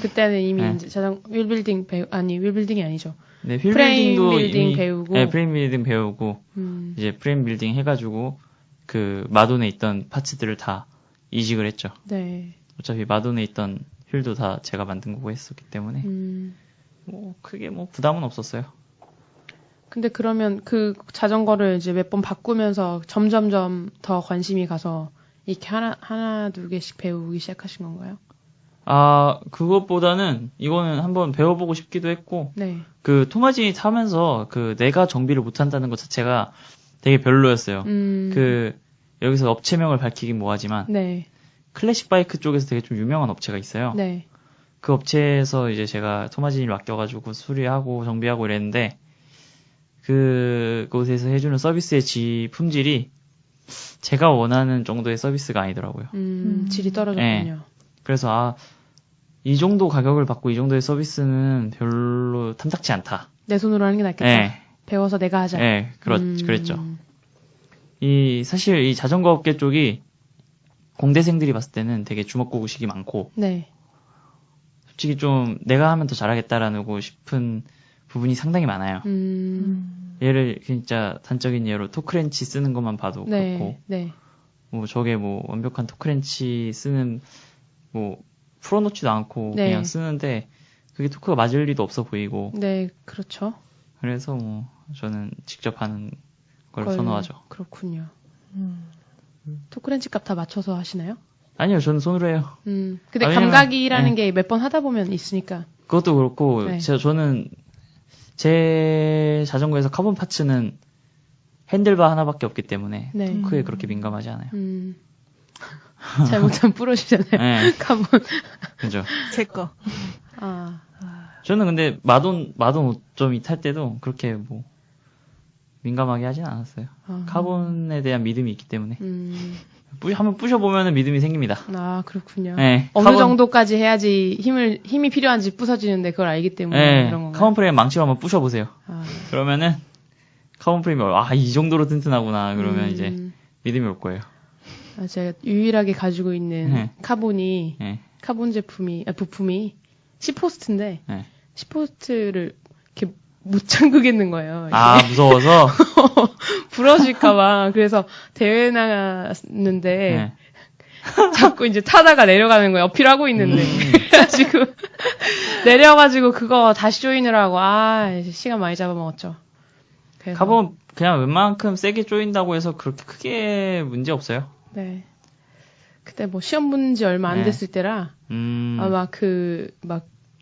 그때는 이미 네. 이제 휠빌딩 휠빌딩이 아니죠. 네, 프레임 휠빌딩도 빌딩 이미 배우고. 네, 프레임 빌딩 배우고 이제 프레임 빌딩 해가지고 그 마돈에 있던 파츠들을 다 이직을 했죠. 네. 어차피 마돈에 있던 휠도 다 제가 만든 거고 했었기 때문에 뭐 크게 뭐 부담은 없었어요. 근데 그러면 그 자전거를 이제 몇 번 바꾸면서 점점점 더 관심이 가서 이렇게 하나 두 개씩 배우기 시작하신 건가요? 아, 그것보다는 이거는 한번 배워보고 싶기도 했고, 네. 그 토마진이 타면서 그 내가 정비를 못한다는 것 자체가 되게 별로였어요. 그 여기서 업체명을 밝히긴 뭐하지만 네. 클래식 바이크 쪽에서 되게 좀 유명한 업체가 있어요. 네. 그 업체에서 이제 제가 토마진을 맡겨가지고 수리하고 정비하고 이랬는데 그곳에서 해주는 서비스의 품질이 제가 원하는 정도의 서비스가 아니더라고요. 질이 떨어졌군요. 네. 그래서 이 정도 가격을 받고 이 정도의 서비스는 별로 탐탁지 않다. 내 손으로 하는 게 낫겠다. 네. 배워서 내가 하자. 네, 그랬죠. 사실 이 자전거 업계 쪽이 공대생들이 봤을 때는 되게 주먹구구식이 많고, 네. 솔직히 좀 내가 하면 더 잘하겠다라고 싶은 부분이 상당히 많아요. 예를 진짜 단적인 예로 토크렌치 쓰는 것만 봐도 네. 그렇고, 네. 뭐 저게 뭐 완벽한 토크렌치 쓰는 뭐 풀어놓지도 않고 네. 그냥 쓰는데 그게 토크가 맞을 리도 없어 보이고. 네, 그렇죠. 그래서 뭐 저는 직접 하는 걸 선호하죠. 그렇군요. 토크렌치 값 다 맞춰서 하시나요? 아니요, 저는 손으로 해요. 근데 왜냐면, 감각이라는 게 몇 번 하다 보면 있으니까. 그것도 그렇고 네. 저는 제 자전거에서 카본 파츠는 핸들바 하나밖에 없기 때문에 네. 토크에 그렇게 민감하지 않아요. 잘못하면 부러지잖아요. 네. 카본. 그죠. 제 거. 아. 저는 근데 마돈 5.2 탈 때도 그렇게 뭐 민감하게 하진 않았어요. 카본에 대한 믿음이 있기 때문에. 한번 부셔보면 믿음이 생깁니다. 아, 그렇군요. 네, 어느 정도까지 해야지 힘이 필요한지 부서지는데 그걸 알기 때문에 네, 그런 건가요? 카본 프레임 망치로 한번 부셔보세요. 아. 그러면은 카본 프레임이 이 정도로 튼튼하구나. 그러면 이제 믿음이 올 거예요. 제가 유일하게 가지고 있는 네. 카본이 네. 카본 부품이 시포스트인데 네. 시포스트를 이렇게 못 잠그겠는 거예요. 아, 무서워서? 부러질까봐. 그래서 대회 나갔는데, 네. 자꾸 이제 타다가 내려가는 거예요. 어필하고 있는데. 그래가지고, 내려가지고 그거 다시 조이느라고, 시간 많이 잡아먹었죠. 그래서, 카본 그냥 웬만큼 세게 조인다고 해서 그렇게 크게 문제 없어요. 네. 그때 뭐 시험 본 지 얼마 안 네. 됐을 때라, 아마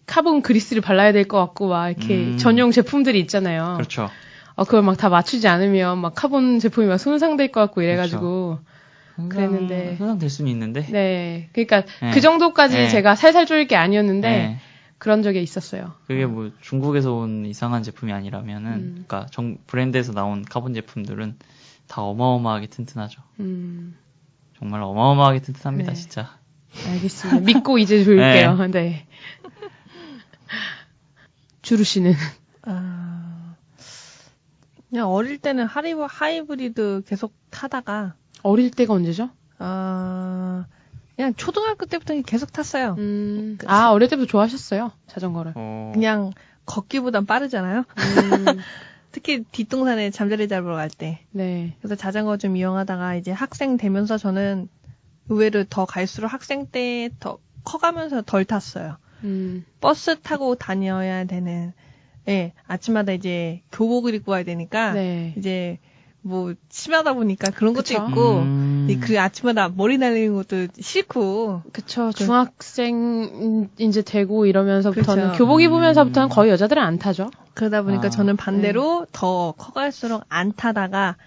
카본 그리스를 발라야 될 것 같고, 막 이렇게 전용 제품들이 있잖아요. 그렇죠. 그걸 막 다 맞추지 않으면 막 카본 제품이 막 손상될 것 같고 이래가지고 그랬는데. 손상될 수는 있는데. 네. 그러니까 네. 그 정도까지 네. 제가 살살 조일 게 아니었는데 네. 그런 적이 있었어요. 그게 뭐 중국에서 온 이상한 제품이 아니라면은, 그러니까 브랜드에서 나온 카본 제품들은 다 어마어마하게 튼튼하죠. 정말 어마어마하게 튼튼합니다, 네. 진짜. 알겠습니다. 믿고 이제 조일게요. 네. 주루 씨는? 그냥 어릴 때는 하이브리드 계속 타다가 어릴 때가 언제죠? 그냥 초등학교 때부터 계속 탔어요. 어릴 때부터 좋아하셨어요, 자전거를. 그냥 걷기보단 빠르잖아요. 특히 뒷동산에 잠자리 잡으러 갈 때. 네. 그래서 자전거 좀 이용하다가 이제 학생 되면서 저는 의외로 더 갈수록 학생 때 더 커가면서 덜 탔어요. 버스 타고 다녀야 되는, 아침마다 이제 교복을 입고 와야 되니까, 네. 이제 뭐 심하다 보니까 그런 것도 그쵸. 있고, 그 아침마다 머리 날리는 것도 싫고. 그쵸. 중학생 이제 되고 이러면서부터는 그쵸. 교복 입으면서부터는 거의 여자들은 안 타죠. 그러다 보니까 저는 반대로 더 커갈수록 안 타다가,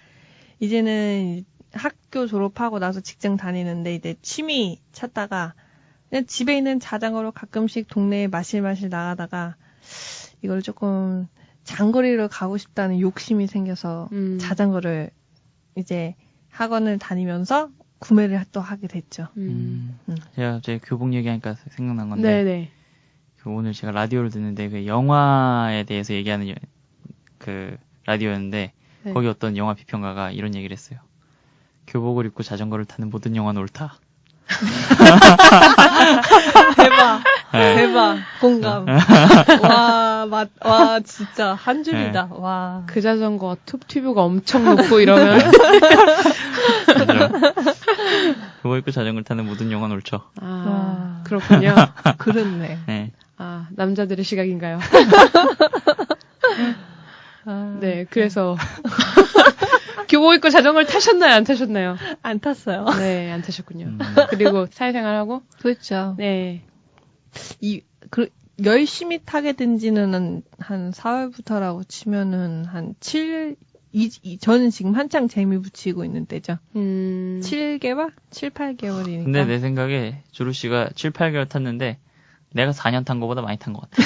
이제는 학교 졸업하고 나서 직장 다니는데 이제 취미 찾다가, 그냥 집에 있는 자전거로 가끔씩 동네에 마실마실 나가다가 이걸 조금 장거리로 가고 싶다는 욕심이 생겨서 자전거를 이제 학원을 다니면서 구매를 또 하게 됐죠. 제가 제 교복 얘기하니까 생각난 건데, 네네. 오늘 제가 라디오를 듣는데 그 영화에 대해서 얘기하는 그 라디오였는데 네. 거기 어떤 영화 비평가가 이런 얘기를 했어요. 교복을 입고 자전거를 타는 모든 영화는 옳다. 대박. 네. 대박. 공감. 와, 진짜 한 줄이다. 네. 와. 그 자전거 튜브가 엄청 높고 이러면 교복 입고 자전거를 타는 모든 영화는 옳죠. 아 그렇군요. 그렇네. 네. 아 남자들의 시각인가요? 네 그래서 교복 입고 자전거를 타셨나요? 안 타셨나요? 안 탔어요. 네 안 타셨군요. 그리고 사회생활하고 그렇죠. 네 열심히 타게 된 지는 한 4월부터라고 치면은 한 저는 지금 한창 재미 붙이고 있는 때죠. 7개월? 7, 8개월이니까. 근데 내 생각에 주루 씨가 7, 8개월 탔는데 내가 4년 탄 거보다 많이 탄 것 같아.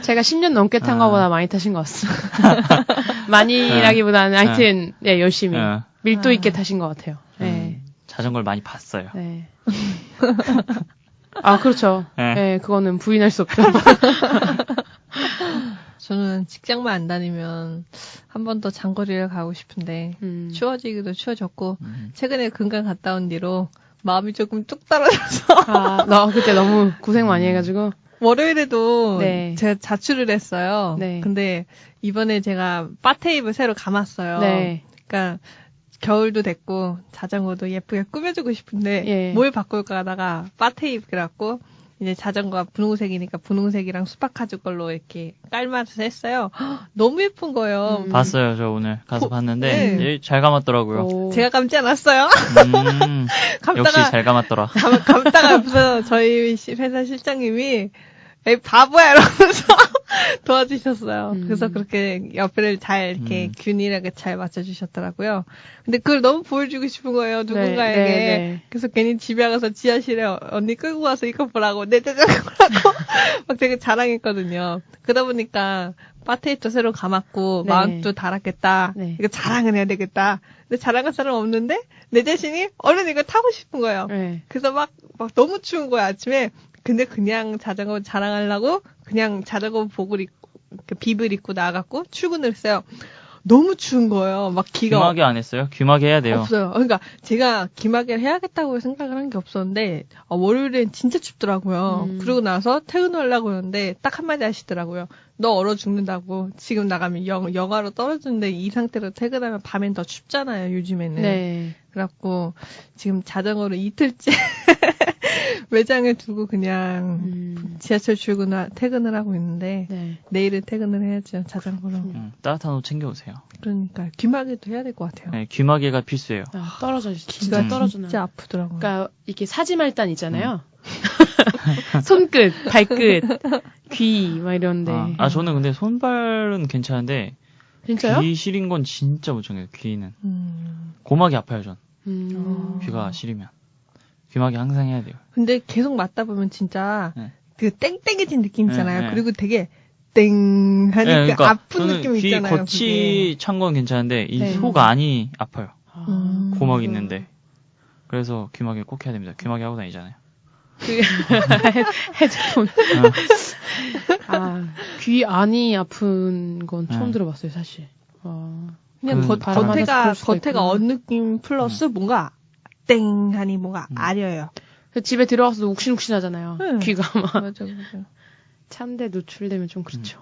제가 10년 넘게 탄 거보다 많이 타신 것 같습니다. 많이라기보다는 하여튼 네, 열심히 밀도 있게 타신 것 같아요. 네. 자전거를 많이 봤어요. 네. 아 그렇죠. 네. 네, 그거는 부인할 수 없죠. 저는 직장만 안 다니면 한 번 더 장거리를 가고 싶은데 추워지기도 추워졌고 최근에 금강 갔다 온 뒤로 마음이 조금 뚝 떨어져서 아, 너 그때 너무 고생 많이 해가지고 월요일에도 네. 제가 자취를 했어요. 네. 근데 이번에 제가 바 테이프를 새로 감았어요. 네. 그러니까 겨울도 됐고 자전거도 예쁘게 꾸며주고 싶은데 예. 뭘 바꿀까 하다가 바 테이프 그래갖고 이제 자전거가 분홍색이니까 분홍색이랑 수박카주 걸로 이렇게 깔맞춰서 했어요. 헉, 너무 예쁜 거예요. 봤어요. 저 오늘 가서 봤는데 네. 예, 잘 감았더라고요. 오. 제가 감지 않았어요. 역시 잘 감았더라. 감다가 옆에서 저희 회사 실장님이 에이 바보야 이러면서 도와주셨어요. 그래서 그렇게 옆에를 잘 이렇게 균일하게 잘 맞춰주셨더라고요. 근데 그걸 너무 보여주고 싶은 거예요. 누군가에게. 네. 그래서 괜히 집에 가서 지하실에 언니 끌고 가서 이거 보라고 내 자전거라고 막 되게 자랑했거든요. 그러다 보니까 바테이프 새로 감았고 네. 마음도 달았겠다. 네. 이거 자랑을 해야 되겠다. 근데 자랑할 사람 없는데 내 자신이 얼른 이거 타고 싶은 거예요. 네. 그래서 막 너무 추운 거야 아침에. 근데 그냥 자전거 자랑하려고 그냥 자전거 복을 입고 빕을 입고 나가고 출근을 했어요. 너무 추운 거예요. 막 기가 귀마개 안 했어요? 귀마개 해야 돼요. 없어요. 그러니까 제가 귀마개를 해야겠다고 생각을 한 게 없었는데 월요일엔 진짜 춥더라고요. 그러고 나서 퇴근하려고 했는데 딱 한마디 하시더라고요. 너 얼어 죽는다고. 지금 나가면 영하로 떨어지는데 이 상태로 퇴근하면 밤엔 더 춥잖아요. 요즘에는. 네. 그래갖고 지금 자전거를 이틀째 매장에 두고 그냥 지하철 퇴근을 하고 있는데 네. 내일은 퇴근을 해야죠. 자전거로. 따뜻한 옷 챙겨오세요. 그러니까 귀마개도 해야 될 것 같아요. 네, 귀마개가 필수예요. 아, 떨어져 귀가 진짜 떨어지나. 진짜 아프더라고요. 그러니까 이게 사지말단 있잖아요. 손끝, 발끝, 귀 막 이런데. 저는 근데 손발은 괜찮은데 진짜요? 귀 시린 건 진짜 무청해요. 귀는 고막이 아파요. 전 귀가 시리면 귀마개 항상 해야 돼요. 근데 계속 맞다 보면 진짜 네. 그 땡땡해진 느낌 있잖아요. 네, 네. 그리고 되게 땡 하니 네, 그러니까 아픈 느낌 귀 있잖아요. 겉이 찬 건 괜찮은데 이 네. 속 안이 아파요. 아, 고막 있는데. 그래서 귀마개 꼭 해야 됩니다. 귀마개 하고 다니잖아요. 헤드폰. 귀 안이 아픈 건 처음 들어봤어요, 사실. 그냥 바람 맞아서 그럴 수가 겉에가 있구나. 언 느낌 플러스 뭔가 땡 하니 뭔가 아려요. 집에 들어가서 욱신욱신하잖아요. 귀가 막 맞아. 찬데 노출되면 좀 그렇죠.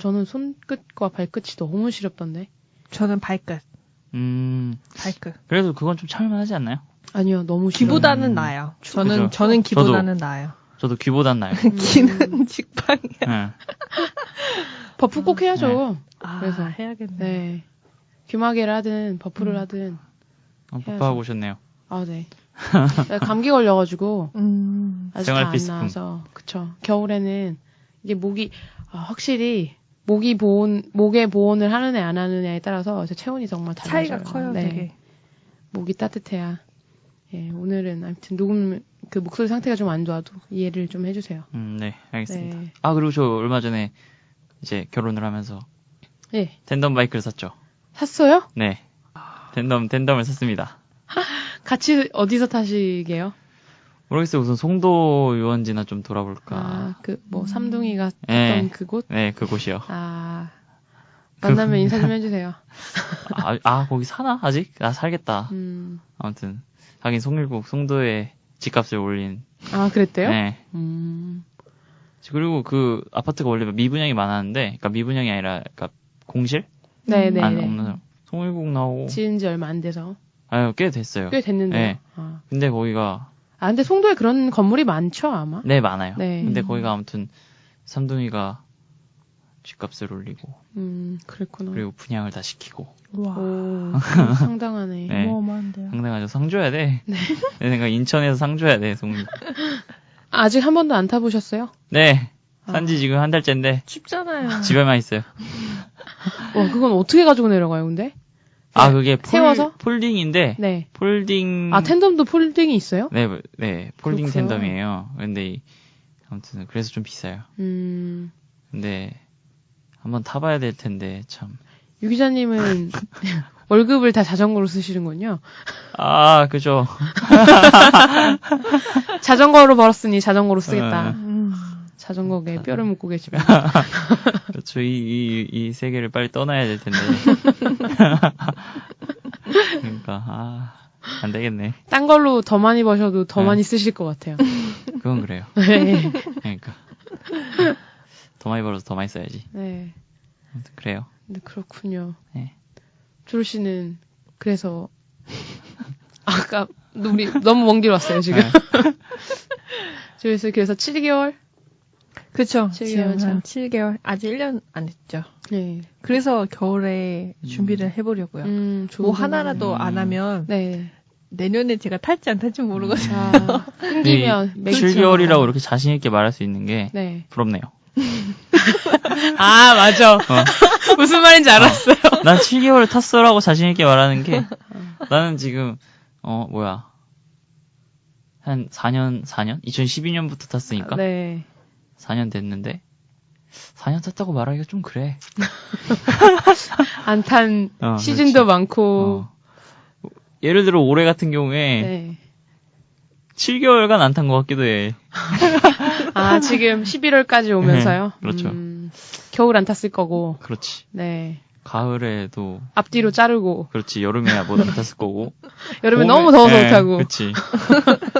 저는 손끝과 발끝이 너무 시렵던데. 저는 발끝. 발끝. 그래도 그건 좀 참을만하지 않나요? 아니요, 너무 싫어요. 귀보다는 나아요. 저는 귀보다는 나아요. 저도 귀보단 나아요. 귀는 직방이야. 네. 버프 꼭 해야죠. 그래서 해야겠네. 네. 귀마개를 하든 버프를 하든. 버프하고 오셨네요. 네. 감기 걸려가지고 아직 다 안 생활피스품. 나와서 그쵸. 겨울에는 이게 목이 확실히 목에 보온을 하느냐 안 하느냐에 따라서 제 체온이 정말 달라져요. 차이가 커요, 네. 되게. 목이 따뜻해야. 예, 오늘은 아무튼 녹음 목소리 상태가 좀 안 좋아도 이해를 좀 해주세요. 네, 알겠습니다. 네. 그리고 저 얼마 전에 이제 결혼을 하면서 예. 댄덤 바이크를 샀죠. 샀어요? 네. 댄덤을 샀습니다. 같이 어디서 타시게요? 모르겠어요. 우선 송도 유원지나 좀 돌아볼까. 아, 뭐 삼둥이가 네. 했던 그곳? 네, 그곳이요. 아, 만나면 인사 좀 해주세요. 거기 사나? 아직? 살겠다. 아무튼, 하긴 송도에 집값을 올린. 아, 그랬대요? 네. 그리고 그 아파트가 원래 미분양이 많았는데, 그러니까 미분양이 아니라, 그러니까 공실? 네네. 없는, 송일국 나오고. 지은 지 얼마 안 돼서. 꽤 됐어요. 꽤 됐는데요. 네. 근데 거기가. 근데 송도에 그런 건물이 많죠, 아마? 네, 많아요. 네. 근데 거기가 아무튼, 삼둥이가 집값을 올리고. 그랬구나. 그리고 분양을 다 시키고. 와. 오, 상당하네. 네. 어마어마한데요. 상당하죠. 상 줘야 돼. 네. 내 생각 인천에서 상 줘야 돼, 송일국. 아직 한 번도 안 타보셨어요? 네. 산지 지금 한 달째인데. 춥잖아요. 집에만 있어요. 와, 그건 어떻게 가지고 내려가요, 근데? 그게 세워서? 폴딩인데. 네. 폴딩. 텐덤도 폴딩이 있어요? 네, 폴딩 그렇구나. 텐덤이에요. 근데 아무튼 그래서 좀 비싸요. 근데 한번 타봐야 될 텐데 참. 유 기자님은 월급을 다 자전거로 쓰시는군요. 그죠. 자전거로 벌었으니 자전거로 쓰겠다. 음. 자전거에 뼈를 묻고 계시면. 그렇죠. 이 세계를 빨리 떠나야 될 텐데. 그러니까 안 되겠네. 딴 걸로 더 많이 버셔도 더 네. 많이 쓰실 것 같아요. 그건 그래요. 네. 그러니까 더 많이 벌어서 더 많이 써야지. 네. 아무튼 그래요. 근데 그렇군요. 네. 조루 씨는 그래서 아까 우리 너무 먼 길 왔어요 지금. 그래서 7개월. 그쵸. 7개월 지금 한 7개월. 아직 1년 안 됐죠. 네. 그래서 겨울에 준비를 해보려고요. 좋은 뭐 하나라도 안 하면 네. 내년에 제가 탈지 안 탈지 모르거든요. 끊기면 7개월이라고 이렇게 자신 있게 말할 수 있는 게 네. 부럽네요. 맞아. 무슨 말인지 알았어요. 난 7개월 탔어라고 자신 있게 말하는 게 나는 지금 한 4년? 2012년부터 탔으니까 네. 4년 됐는데 4년 탔다고 말하기가 좀 그래. 안 탄 시즌도 그렇지. 많고. 예를 들어 올해 같은 경우에 네. 7개월간 안 탄 것 같기도 해. 지금 11월까지 오면서요? 네, 그렇죠. 겨울 안 탔을 거고. 그렇지. 네. 가을에도. 앞뒤로 자르고. 그렇지. 여름에야 못 탔을 거고. 여름에 너무 더워서 못 타고. 그렇지.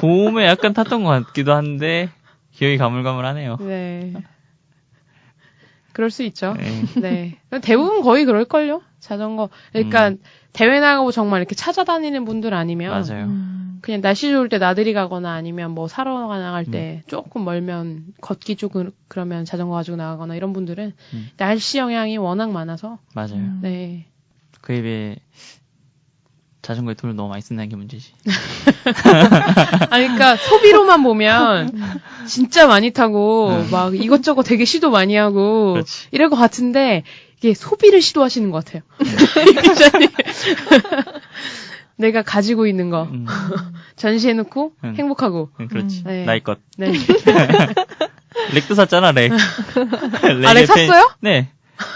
봄에 약간 탔던 것 같기도 한데, 기억이 가물가물하네요. 네. 그럴 수 있죠. 네. 네. 대부분 거의 그럴걸요? 자전거. 그러니까, 대회 나가고 정말 이렇게 찾아다니는 분들 아니면. 맞아요. 그냥 날씨 좋을 때 나들이 가거나 아니면 뭐 사러 나갈 때 조금 멀면 걷기 조금 그러면 자전거 가지고 나가거나 이런 분들은 날씨 영향이 워낙 많아서. 맞아요. 네. 그에 비해 자전거에 돈을 너무 많이 쓴다는 게 문제지. 그러니까 소비로만 보면 진짜 많이 타고 막 이것저것 되게 시도 많이 하고 그렇지. 이럴 것 같은데 이게 소비를 시도하시는 것 같아요. 기자님. 내가 가지고 있는 거 전시해놓고 행복하고. 그렇지. 네. 나의 것. 네. 렉도 샀잖아, 렉. 렉 샀어요? 네.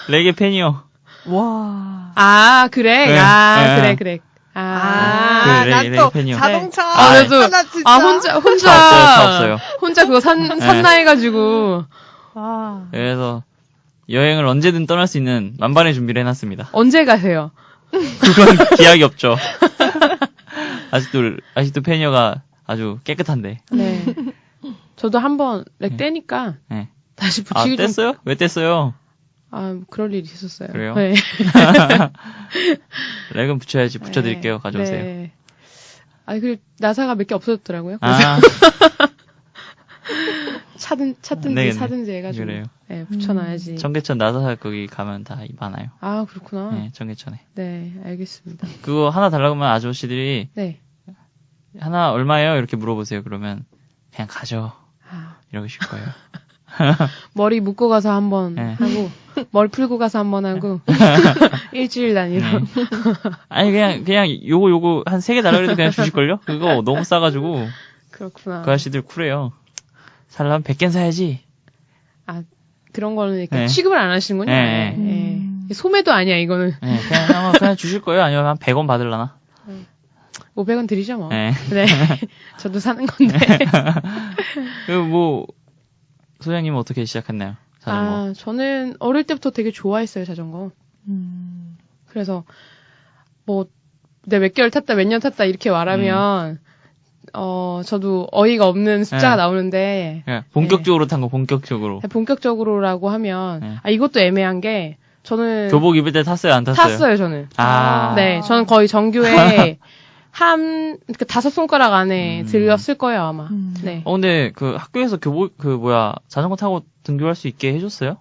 렉의 팬이요. 와. 그래. 네. 그래. 난 또 자동차. 나도. 하나 진짜. 혼자. 다 없어요. 혼자 그거 샀나 해가지고. 그래서 여행을 언제든 떠날 수 있는 만반의 준비를 해놨습니다. 언제 가세요? 그건 기약이 없죠. 아직도 페니어가 아주 깨끗한데. 네. 저도 한번 렉 떼니까 네. 다시 붙이기 좀. 뗐어요? 왜 뗐어요? 그럴 일이 있었어요. 그래요? 네. 렉은 붙여야지. 붙여드릴게요. 네. 가져오세요. 네. 그리고 나사가 몇 개 없어졌더라고요. 그래서 찾든지 네네. 사든지 해가지고. 그래요. 네, 붙여놔야지. 청계천 나사 거기 가면 다 많아요. 그렇구나. 네, 청계천에. 네, 알겠습니다. 그거 하나 달라고 하면 아저씨들이 네. 하나 얼마예요? 이렇게 물어보세요. 그러면 그냥 가져. 이러실 거예요. 머리 묶고 가서 한번 네. 하고 머리 풀고 가서 한번 하고 일주일 단위로. 네. 아니 그냥 요거 한 3개 달라고 해도 그냥 주실걸요? 그거 너무 싸가지고. 그렇구나. 그 아저씨들 쿨해요. 살려면 100개는 사야지. 그런 거는 이렇게 네. 취급을 안 하시는군요. 네. 네. 소매도 아니야 이거는. 네, 그냥 주실 거예요? 아니면 한 100원 받을라나? 500원 드리죠, 뭐. 네. 네. 저도 사는 건데. 뭐, 소장님은 어떻게 시작했나요? 자전거. 저는 어릴 때부터 되게 좋아했어요, 자전거. 그래서, 뭐, 내가 몇 개월 탔다, 몇 년 탔다, 이렇게 말하면, 저도 어이가 없는 숫자가 나오는데. 본격적으로 탄 거, 본격적으로. 본격적으로라고 하면, 이것도 애매한 게, 저는. 교복 입을 때 탔어요, 안 탔어요? 탔어요, 저는. 아. 네, 저는 거의 정규에, 5손가락 안에 들었을 거예요, 아마. 네. 근데 그 학교에서 자전거 타고 등교할 수 있게 해줬어요?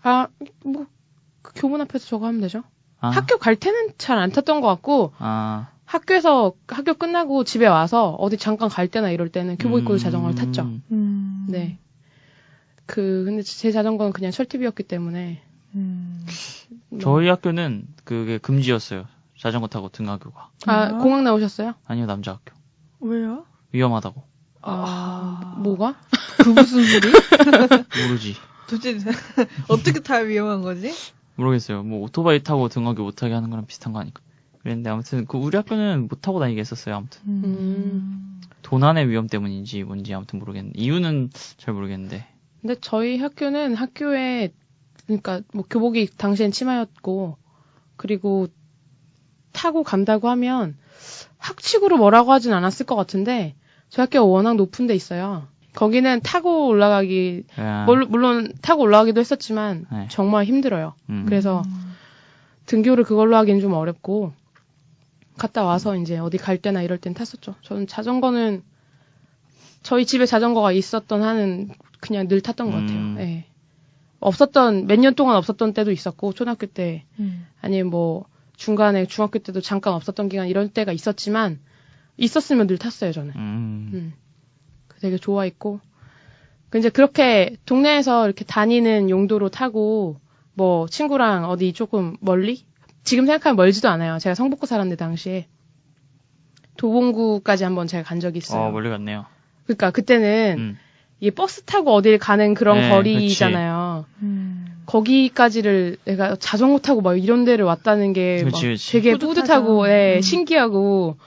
그 교문 앞에서 저거 하면 되죠. 아. 학교 갈 때는 잘 안 탔던 것 같고, 학교 끝나고 집에 와서 어디 잠깐 갈 때나 이럴 때는 교복 입고 자전거를 탔죠. 네. 근데 제 자전거는 그냥 철팁이었기 때문에. 저희 학교는 그게 금지였어요. 자전거 타고 등하교가. 공항 나오셨어요? 아니요, 남자 학교. 왜요? 위험하다고. 뭐가? 그 무슨 소리? 모르지. 도대체 어떻게 타야 위험한 거지? 모르겠어요. 뭐 오토바이 타고 등하교 못하게 하는 거랑 비슷한 거 아닐까. 그랬는데 아무튼 우리 학교는 못 타고 다니게 했었어요. 아무튼. 도난의 위험 때문인지 뭔지 아무튼 모르겠는데 이유는 잘 모르겠는데. 근데 저희 학교는 학교에 그러니까 뭐 교복이 당시엔 치마였고 그리고 타고 간다고 하면 학칙으로 뭐라고 하진 않았을 것 같은데 저희 학교가 워낙 높은 데 있어요. 거기는 타고 올라가기 물론 타고 올라가기도 했었지만 정말 힘들어요. 그래서 등교를 그걸로 하기는 좀 어렵고 갔다 와서 이제 어디 갈 때나 이럴 땐 탔었죠. 저는 자전거는 저희 집에 자전거가 있었던 한은 그냥 늘 탔던 것 같아요. 네. 몇 년 동안 없었던 때도 있었고 초등학교 때 아니면 뭐 중간에 중학교 때도 잠깐 없었던 기간 이런 때가 있었지만 있었으면 늘 탔어요 저는. 되게 좋아했고 이제 그렇게 동네에서 이렇게 다니는 용도로 타고 뭐 친구랑 어디 조금 멀리 지금 생각하면 멀지도 않아요. 제가 성북구 살았는데 당시에 도봉구까지 한번 제가 간 적이 있어요. 멀리 갔네요. 그러니까 그때는 이게 버스 타고 어딜 가는 그런 거리잖아요. 거기까지를 내가 자전거 타고 막 이런 데를 왔다는 게 되게 뿌듯하고 신기하고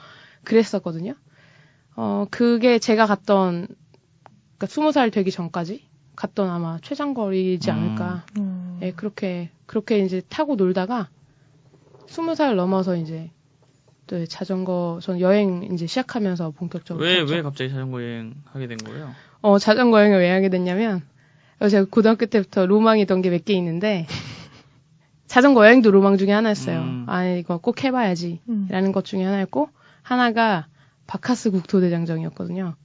그랬었거든요. 그게 제가 갔던 그러니까 20살 되기 전까지 갔던 아마 최장거리지 않을까. 네, 그렇게 이제 타고 놀다가 20살 넘어서 이제 또 자전거 전 여행 이제 시작하면서 본격적으로 왜 갑자기 자전거 여행 하게 된 거예요? 자전거 여행을 왜 하게 됐냐면 제가 고등학교 때부터 로망이던 게 몇 개 있는데 자전거 여행도 로망 중에 하나였어요. 이거 꼭 해봐야지 라는 것 중에 하나였고 하나가 바카스 국토대장정이었거든요.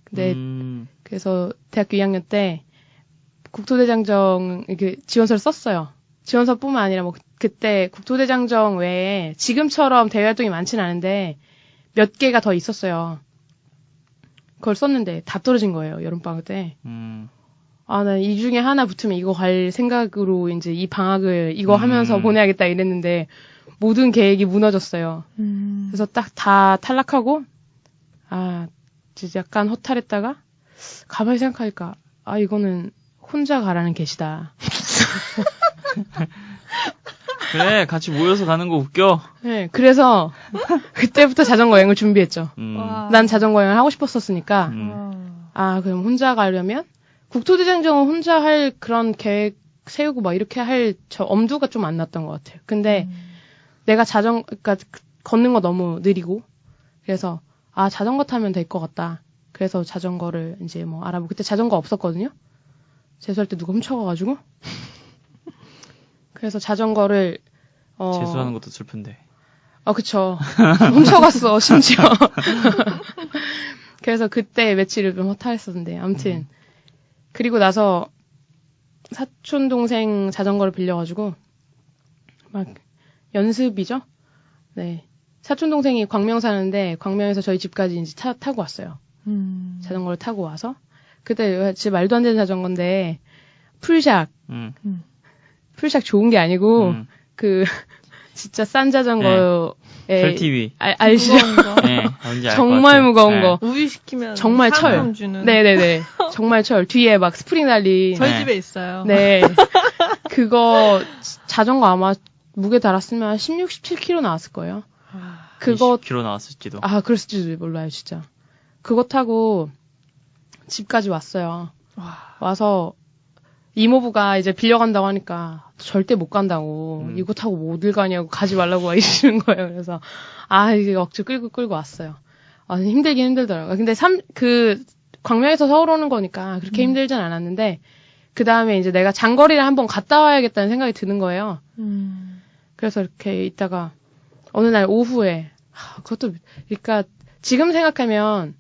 근데 그래서 대학교 2학년 때 국토대장정 이렇게 지원서를 썼어요. 지원서뿐만 아니라 뭐 그때 국토대장정 외에 지금처럼 대외 활동이 많지는 않은데 몇 개가 더 있었어요. 그걸 썼는데 다 떨어진 거예요. 여름방학 때. 난 이 중에 하나 붙으면 이거 갈 생각으로 이제 이 방학을 이거 하면서 보내야겠다 이랬는데 모든 계획이 무너졌어요. 그래서 딱 다 탈락하고 진짜 약간 허탈했다가 가만히 생각하니까 이거는 혼자 가라는 게시다. 그래 같이 모여서 가는 거 웃겨. 네, 그래서 그때부터 자전거 여행을 준비했죠. 난 자전거 여행을 하고 싶었었으니까 그럼 혼자 가려면 국토대장정은 혼자 할 그런 계획 세우고 막 이렇게 할 저 엄두가 좀 안 났던 것 같아요. 근데 내가 그러니까 걷는 거 너무 느리고 그래서 자전거 타면 될 것 같다. 그래서 자전거를 이제 뭐 알아보고 그때 자전거 없었거든요. 재수할 때 누가 훔쳐가가지고 그래서 자전거를 재수하는 것도 슬픈데. 그쵸. 훔쳐갔어 심지어. 그래서 그때 며칠을 좀 허탈했었는데 아무튼 그리고 나서 사촌 동생 자전거를 빌려가지고 막 연습이죠. 네. 사촌 동생이 광명 사는데 광명에서 저희 집까지 이제 타고 왔어요. 자전거를 타고 와서 그때 진짜 말도 안 되는 자전거인데 풀샥 풀샥 좋은 게 아니고 진짜 싼 자전거에 철TV 알죠? 네, 뭔지 알 정말 무거운 거. 우유 시키면 정말 철. 주는. 네네네. 정말 철. 뒤에 막 스프링 달린. 저희 집에 있어요. 네. 그거 자전거 아마 무게 달았으면 16, 17kg 나왔을 거예요. 그거 20km 나왔을지도. 아, 그랬을지도 몰라요, 진짜. 그거 타고 집까지 왔어요. 와서 이모부가 이제 빌려간다고 하니까 절대 못 간다고. 이거 타고 뭐 어딜 가냐고 가지 말라고 이러시는 거예요. 그래서 이게 억지 끌고 왔어요. 힘들긴 힘들더라고요. 근데 광명에서 서울 오는 거니까 그렇게 힘들진 않았는데 그 다음에 이제 내가 장거리를 한번 갔다 와야겠다는 생각이 드는 거예요. 그래서 이렇게 있다가 어느 날 오후에 그것도 그러니까 지금 생각하면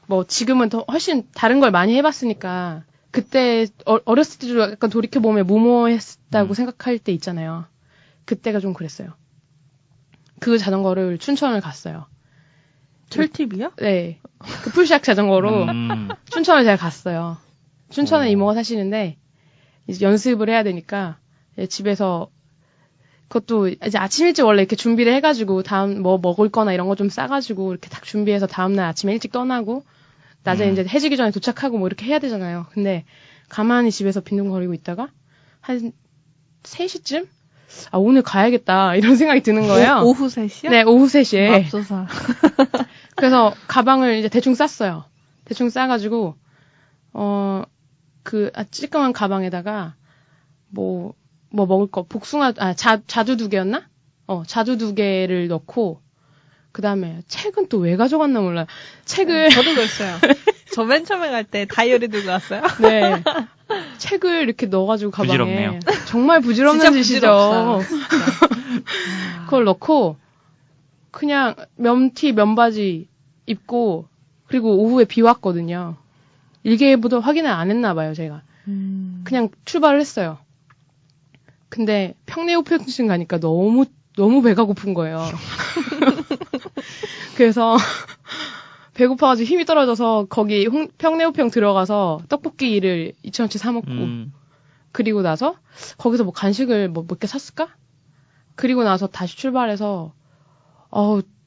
뭐 지금은 더 훨씬 다른 걸 많이 해봤으니까 그때 어렸을 때도 약간 돌이켜보면 무모했다고 생각할 때 있잖아요. 그때가 좀 그랬어요. 그 자전거를 춘천을 갔어요. 철팁이요? 네. 그 풀샥 자전거로 춘천을 제가 갔어요. 춘천에 이모가 사시는데 이제 연습을 해야 되니까 집에서 그것도 이제 아침 일찍 원래 이렇게 준비를 해가지고 다음 뭐 먹을 거나 이런 거 좀 싸가지고 이렇게 딱 준비해서 다음날 아침에 일찍 떠나고 낮에 이제 해지기 전에 도착하고 뭐 이렇게 해야 되잖아요. 근데 가만히 집에서 빈둥거리고 있다가 한 3시쯤? 오늘 가야겠다 이런 생각이 드는 거예요. 오후 3시요? 네, 오후 3시에. 맙소사. 그래서 가방을 이제 대충 쌌어요. 대충 싸가지고 찌끄만 가방에다가 뭐 먹을 거 복숭아 자두 2개였나? 자두 2개를 넣고 그 다음에 책은 또 왜 가져갔나 몰라요. 책을 저도 그랬어요. 저 맨 처음에 갈 때 다이어리 들고 왔어요. 네. 책을 이렇게 넣어가지고 가방에 부질없네요. 정말 부질없는 짓이죠. 그걸 넣고 그냥 면티 면바지 입고 그리고 오후에 비 왔거든요. 일기예보도 확인을 안 했나 봐요, 제가. 그냥 출발을 했어요. 근데 평내호평층 가니까 너무 배가 고픈 거예요. 그래서 배고파가지고 힘이 떨어져서 거기 평내호평 들어가서 떡볶이를 2,000원치 사 먹고 그리고 나서 거기서 뭐 간식을 몇 개 샀을까? 그리고 나서 다시 출발해서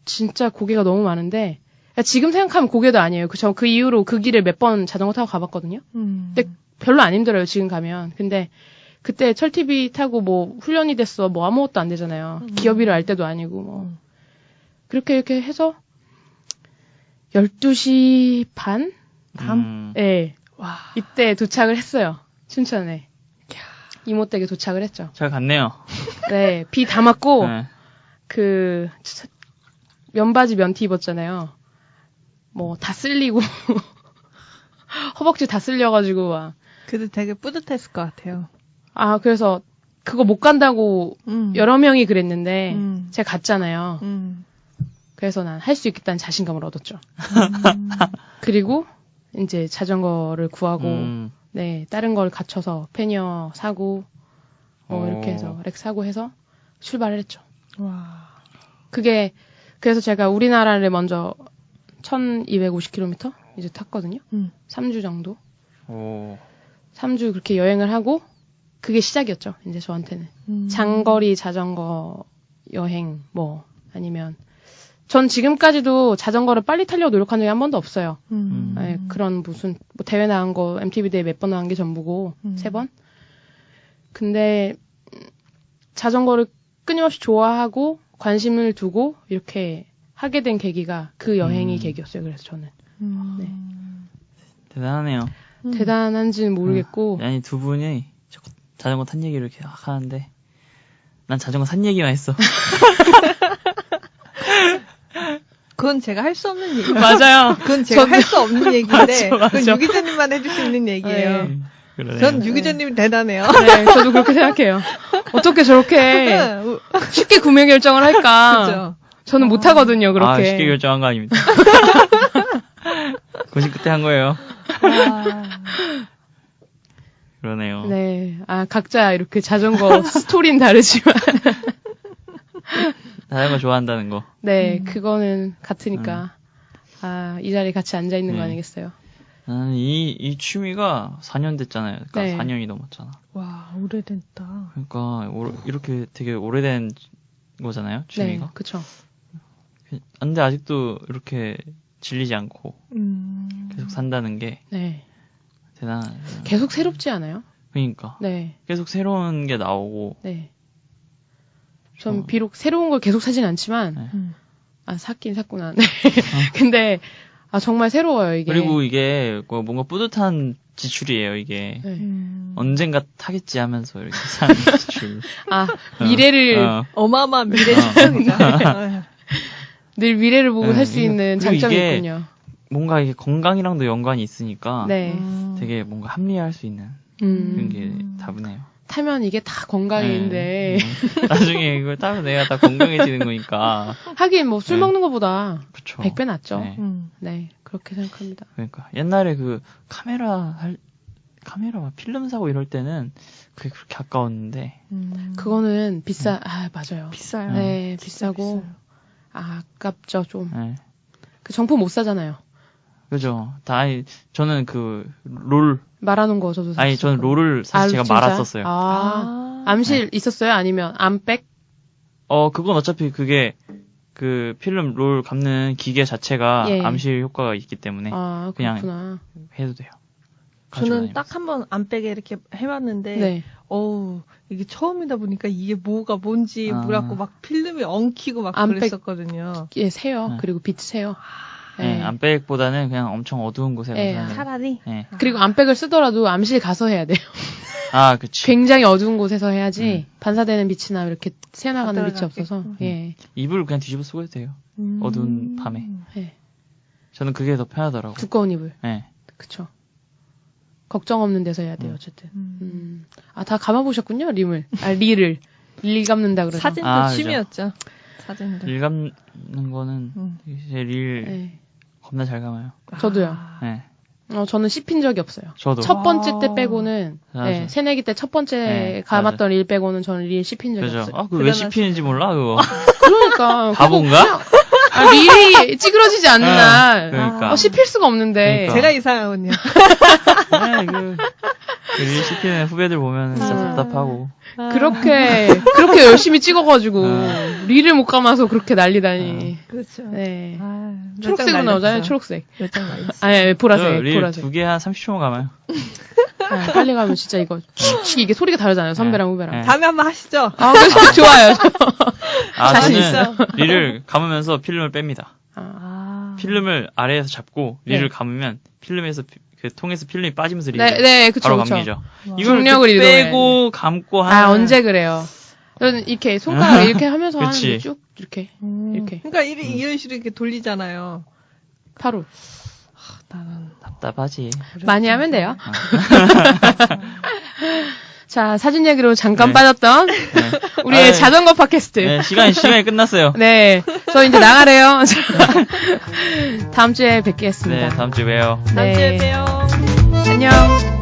진짜 고개가 너무 많은데 지금 생각하면 고개도 아니에요. 저 그 이후로 그 길을 몇 번 자전거 타고 가봤거든요. 근데 별로 안 힘들어요, 지금 가면. 근데 그때 철TV 타고 뭐 훈련이 됐어, 뭐 아무것도 안 되잖아요. 기어비를 알 때도 아니고 뭐. 이렇게 해서 12시 반? 네. 와. 이때 도착을 했어요. 춘천에. 이모 댁에 도착을 했죠. 잘 갔네요. 네. 비 다 맞고, 네. 면바지 면티 입었잖아요. 뭐, 다 쓸리고, 허벅지 다 쓸려가지고, 막. 그래도 되게 뿌듯했을 것 같아요. 그래서, 그거 못 간다고, 여러 명이 그랬는데, 제가 갔잖아요. 그래서 난 할 수 있겠다는 자신감을 얻었죠. 그리고, 이제 자전거를 구하고, 네, 다른 걸 갖춰서 패니어 사고, 이렇게 해서, 렉 사고 해서 출발을 했죠. 와. 그래서 제가 우리나라를 먼저 1250km 이제 탔거든요. 3주 정도. 3주 그렇게 여행을 하고, 그게 시작이었죠. 이제 저한테는. 장거리 자전거 여행, 아니면, 전 지금까지도 자전거를 빨리 타려고 노력한 적이 한 번도 없어요. 네, 그런 대회 나간 거, MTV 대회 몇 번 나간 게 전부고, 3번. 근데, 자전거를 끊임없이 좋아하고, 관심을 두고, 이렇게 하게 된 계기가 그 여행이 계기였어요. 그래서 저는. 네. 대단하네요. 대단한지는 모르겠고. 아니, 두 분이 자전거 탄 얘기를 이렇게 하는데, 난 자전거 산 얘기만 했어. 그건 제가 할 수 없는 얘기예요. 맞아요. 그건 제가 할 수 없는 얘기인데, 맞아. 그건 유 기자님만 해줄 수 있는 얘기예요. 네. 전 유 기자님이 대단해요. 네, 저도 그렇게 생각해요. 어떻게 저렇게 쉽게 구매 결정을 할까? 그죠. 저는 못하거든요, 그렇게. 쉽게 결정한 거 아닙니다. 고심 끝에 한 거예요. 그러네요. 네. 각자 이렇게 자전거 스토리는 다르지만. 자전거 좋아한다는 거. 네, 그거는 같으니까. 이 자리에 같이 앉아있는 거 아니겠어요? 나는 이 취미가 4년 됐잖아요. 그러니까 네. 4년이 넘었잖아. 와, 오래됐다. 그러니까 이렇게 되게 오래된 거잖아요, 취미가. 네, 그쵸. 근데 아직도 이렇게 질리지 않고 계속 산다는 게 네. 대단하네요. 계속 새롭지 않아요? 그러니까. 네. 계속 새로운 게 나오고. 네. 전 비록 새로운 걸 계속 사진 않지만, 네. 샀긴 샀구나. 네. 근데 정말 새로워요 이게. 그리고 이게 뭔가 뿌듯한 지출이에요 이게. 네. 언젠가 타겠지 하면서 이렇게 산 지출. 미래를 어마어마한 미래 지출이죠. 늘 미래를 보고 네, 살 수 있는 그리고 장점이 이게 있군요. 뭔가 이게 건강이랑도 연관이 있으니까 네. 되게 뭔가 합리화할 수 있는 그런 게 다분해요. 타면 이게 다 건강인데 나중에 이걸 타면 내가 다 건강해지는 거니까. 하긴 뭐 술 먹는 것보다 그쵸. 100배 낫죠. 네. 네, 그렇게 생각합니다. 그러니까 옛날에 그 카메라 막 필름 사고 이럴 때는 그게 그렇게 아까웠는데 그거는 맞아요. 비싸요. 네, 진짜 비싸고 비싸요. 아깝죠 좀. 네. 그 정품 못 사잖아요. 그죠. 저는 롤. 말하는 거 저도 샀어요. 저는 롤을 사실 제가 진짜? 말았었어요. 암실 있었어요? 아니면 암백? 그건 어차피 그게 그 필름 롤 감는 기계 자체가 예. 암실 효과가 있기 때문에 그냥 그렇구나. 해도 돼요. 저는 딱 한 번 안 빼게 이렇게 해봤는데, 네. 이게 처음이다 보니까 이게 뭐가 뭔지 몰랐고 막 필름이 엉키고 막 안 그랬었거든요. 예, 새요. 네. 그리고 비트 새요. 네, 암백보다는 그냥 엄청 어두운 곳에 네, 가서 차라리. 네. 그리고 암백을 쓰더라도 암실 가서 해야 돼요. 그치. 굉장히 어두운 곳에서 해야지 반사되는 빛이나 이렇게 새어나가는 빛이 들어가게. 없어서. 예. 이불을 그냥 뒤집어 쓰고 해도 돼요. 어두운 밤에. 예. 저는 그게 더 편하더라고요. 두꺼운 이불. 네. 그쵸. 걱정 없는 데서 해야 돼요, 어쨌든. 다 감아보셨군요, 릴을. 릴 감는다 그러죠. 사진도 그죠. 취미였죠. 사진도. 릴 감는 거는 이제 릴 네. 겁나 잘 감아요. 저도요. 네. 저는 씹힌 적이 없어요. 저도. 첫 번째 때 빼고는, 맞아. 새내기 때 첫 번째 네, 감았던 릴 빼고는 저는 릴 씹힌 적이 그죠. 없어요. 그거 왜 씹히는지 몰라, 그거. 그러니까. 바본가? 릴이 찌그러지지 않는 날. 그러니까. 씹힐 수가 없는데. 그러니까. 제가 이상하군요. 릴 씹히는 후배들 보면 진짜 답답하고. 그렇게 열심히 찍어가지고, 릴을 못 감아서 그렇게 난리다니. 그렇죠. 네. 몇 초록색으로 장 나오잖아요, 날렸죠. 초록색. 몇장 날렸어. 보라색, 릴 보라색. 2개 한 30초만 감아요. 빨리 가면 진짜 이게 소리가 다르잖아요, 선배랑 후배랑. 네. 다음에 한번 하시죠. 그래서 좋아요. 자신 저는 릴을 감으면서 필름을 뺍니다. 필름을 아래에서 잡고 릴을 감으면 필름에서 그 통에서 필름이 빠지면서 릴을 그쵸, 바로 그쵸. 감기죠. 이걸 중력을 이렇게 이동해. 빼고 감고 하는 언제 그래요? 저는 이렇게 손가락 이렇게 하면서 그치. 하는데 쭉 이렇게. 그러니까 이런 식으로 이렇게 돌리잖아요. 바로. 나는 답답하지. 많이 하면 돼요. 자, 사진 얘기로 잠깐 빠졌던 우리의 자전거 팟캐스트. 네, 시간이 끝났어요. 네. 저 이제 나가래요. 다음 주에 뵙겠습니다. 네, 다음 주에 봬요. 다음 주에 봬요. 안녕.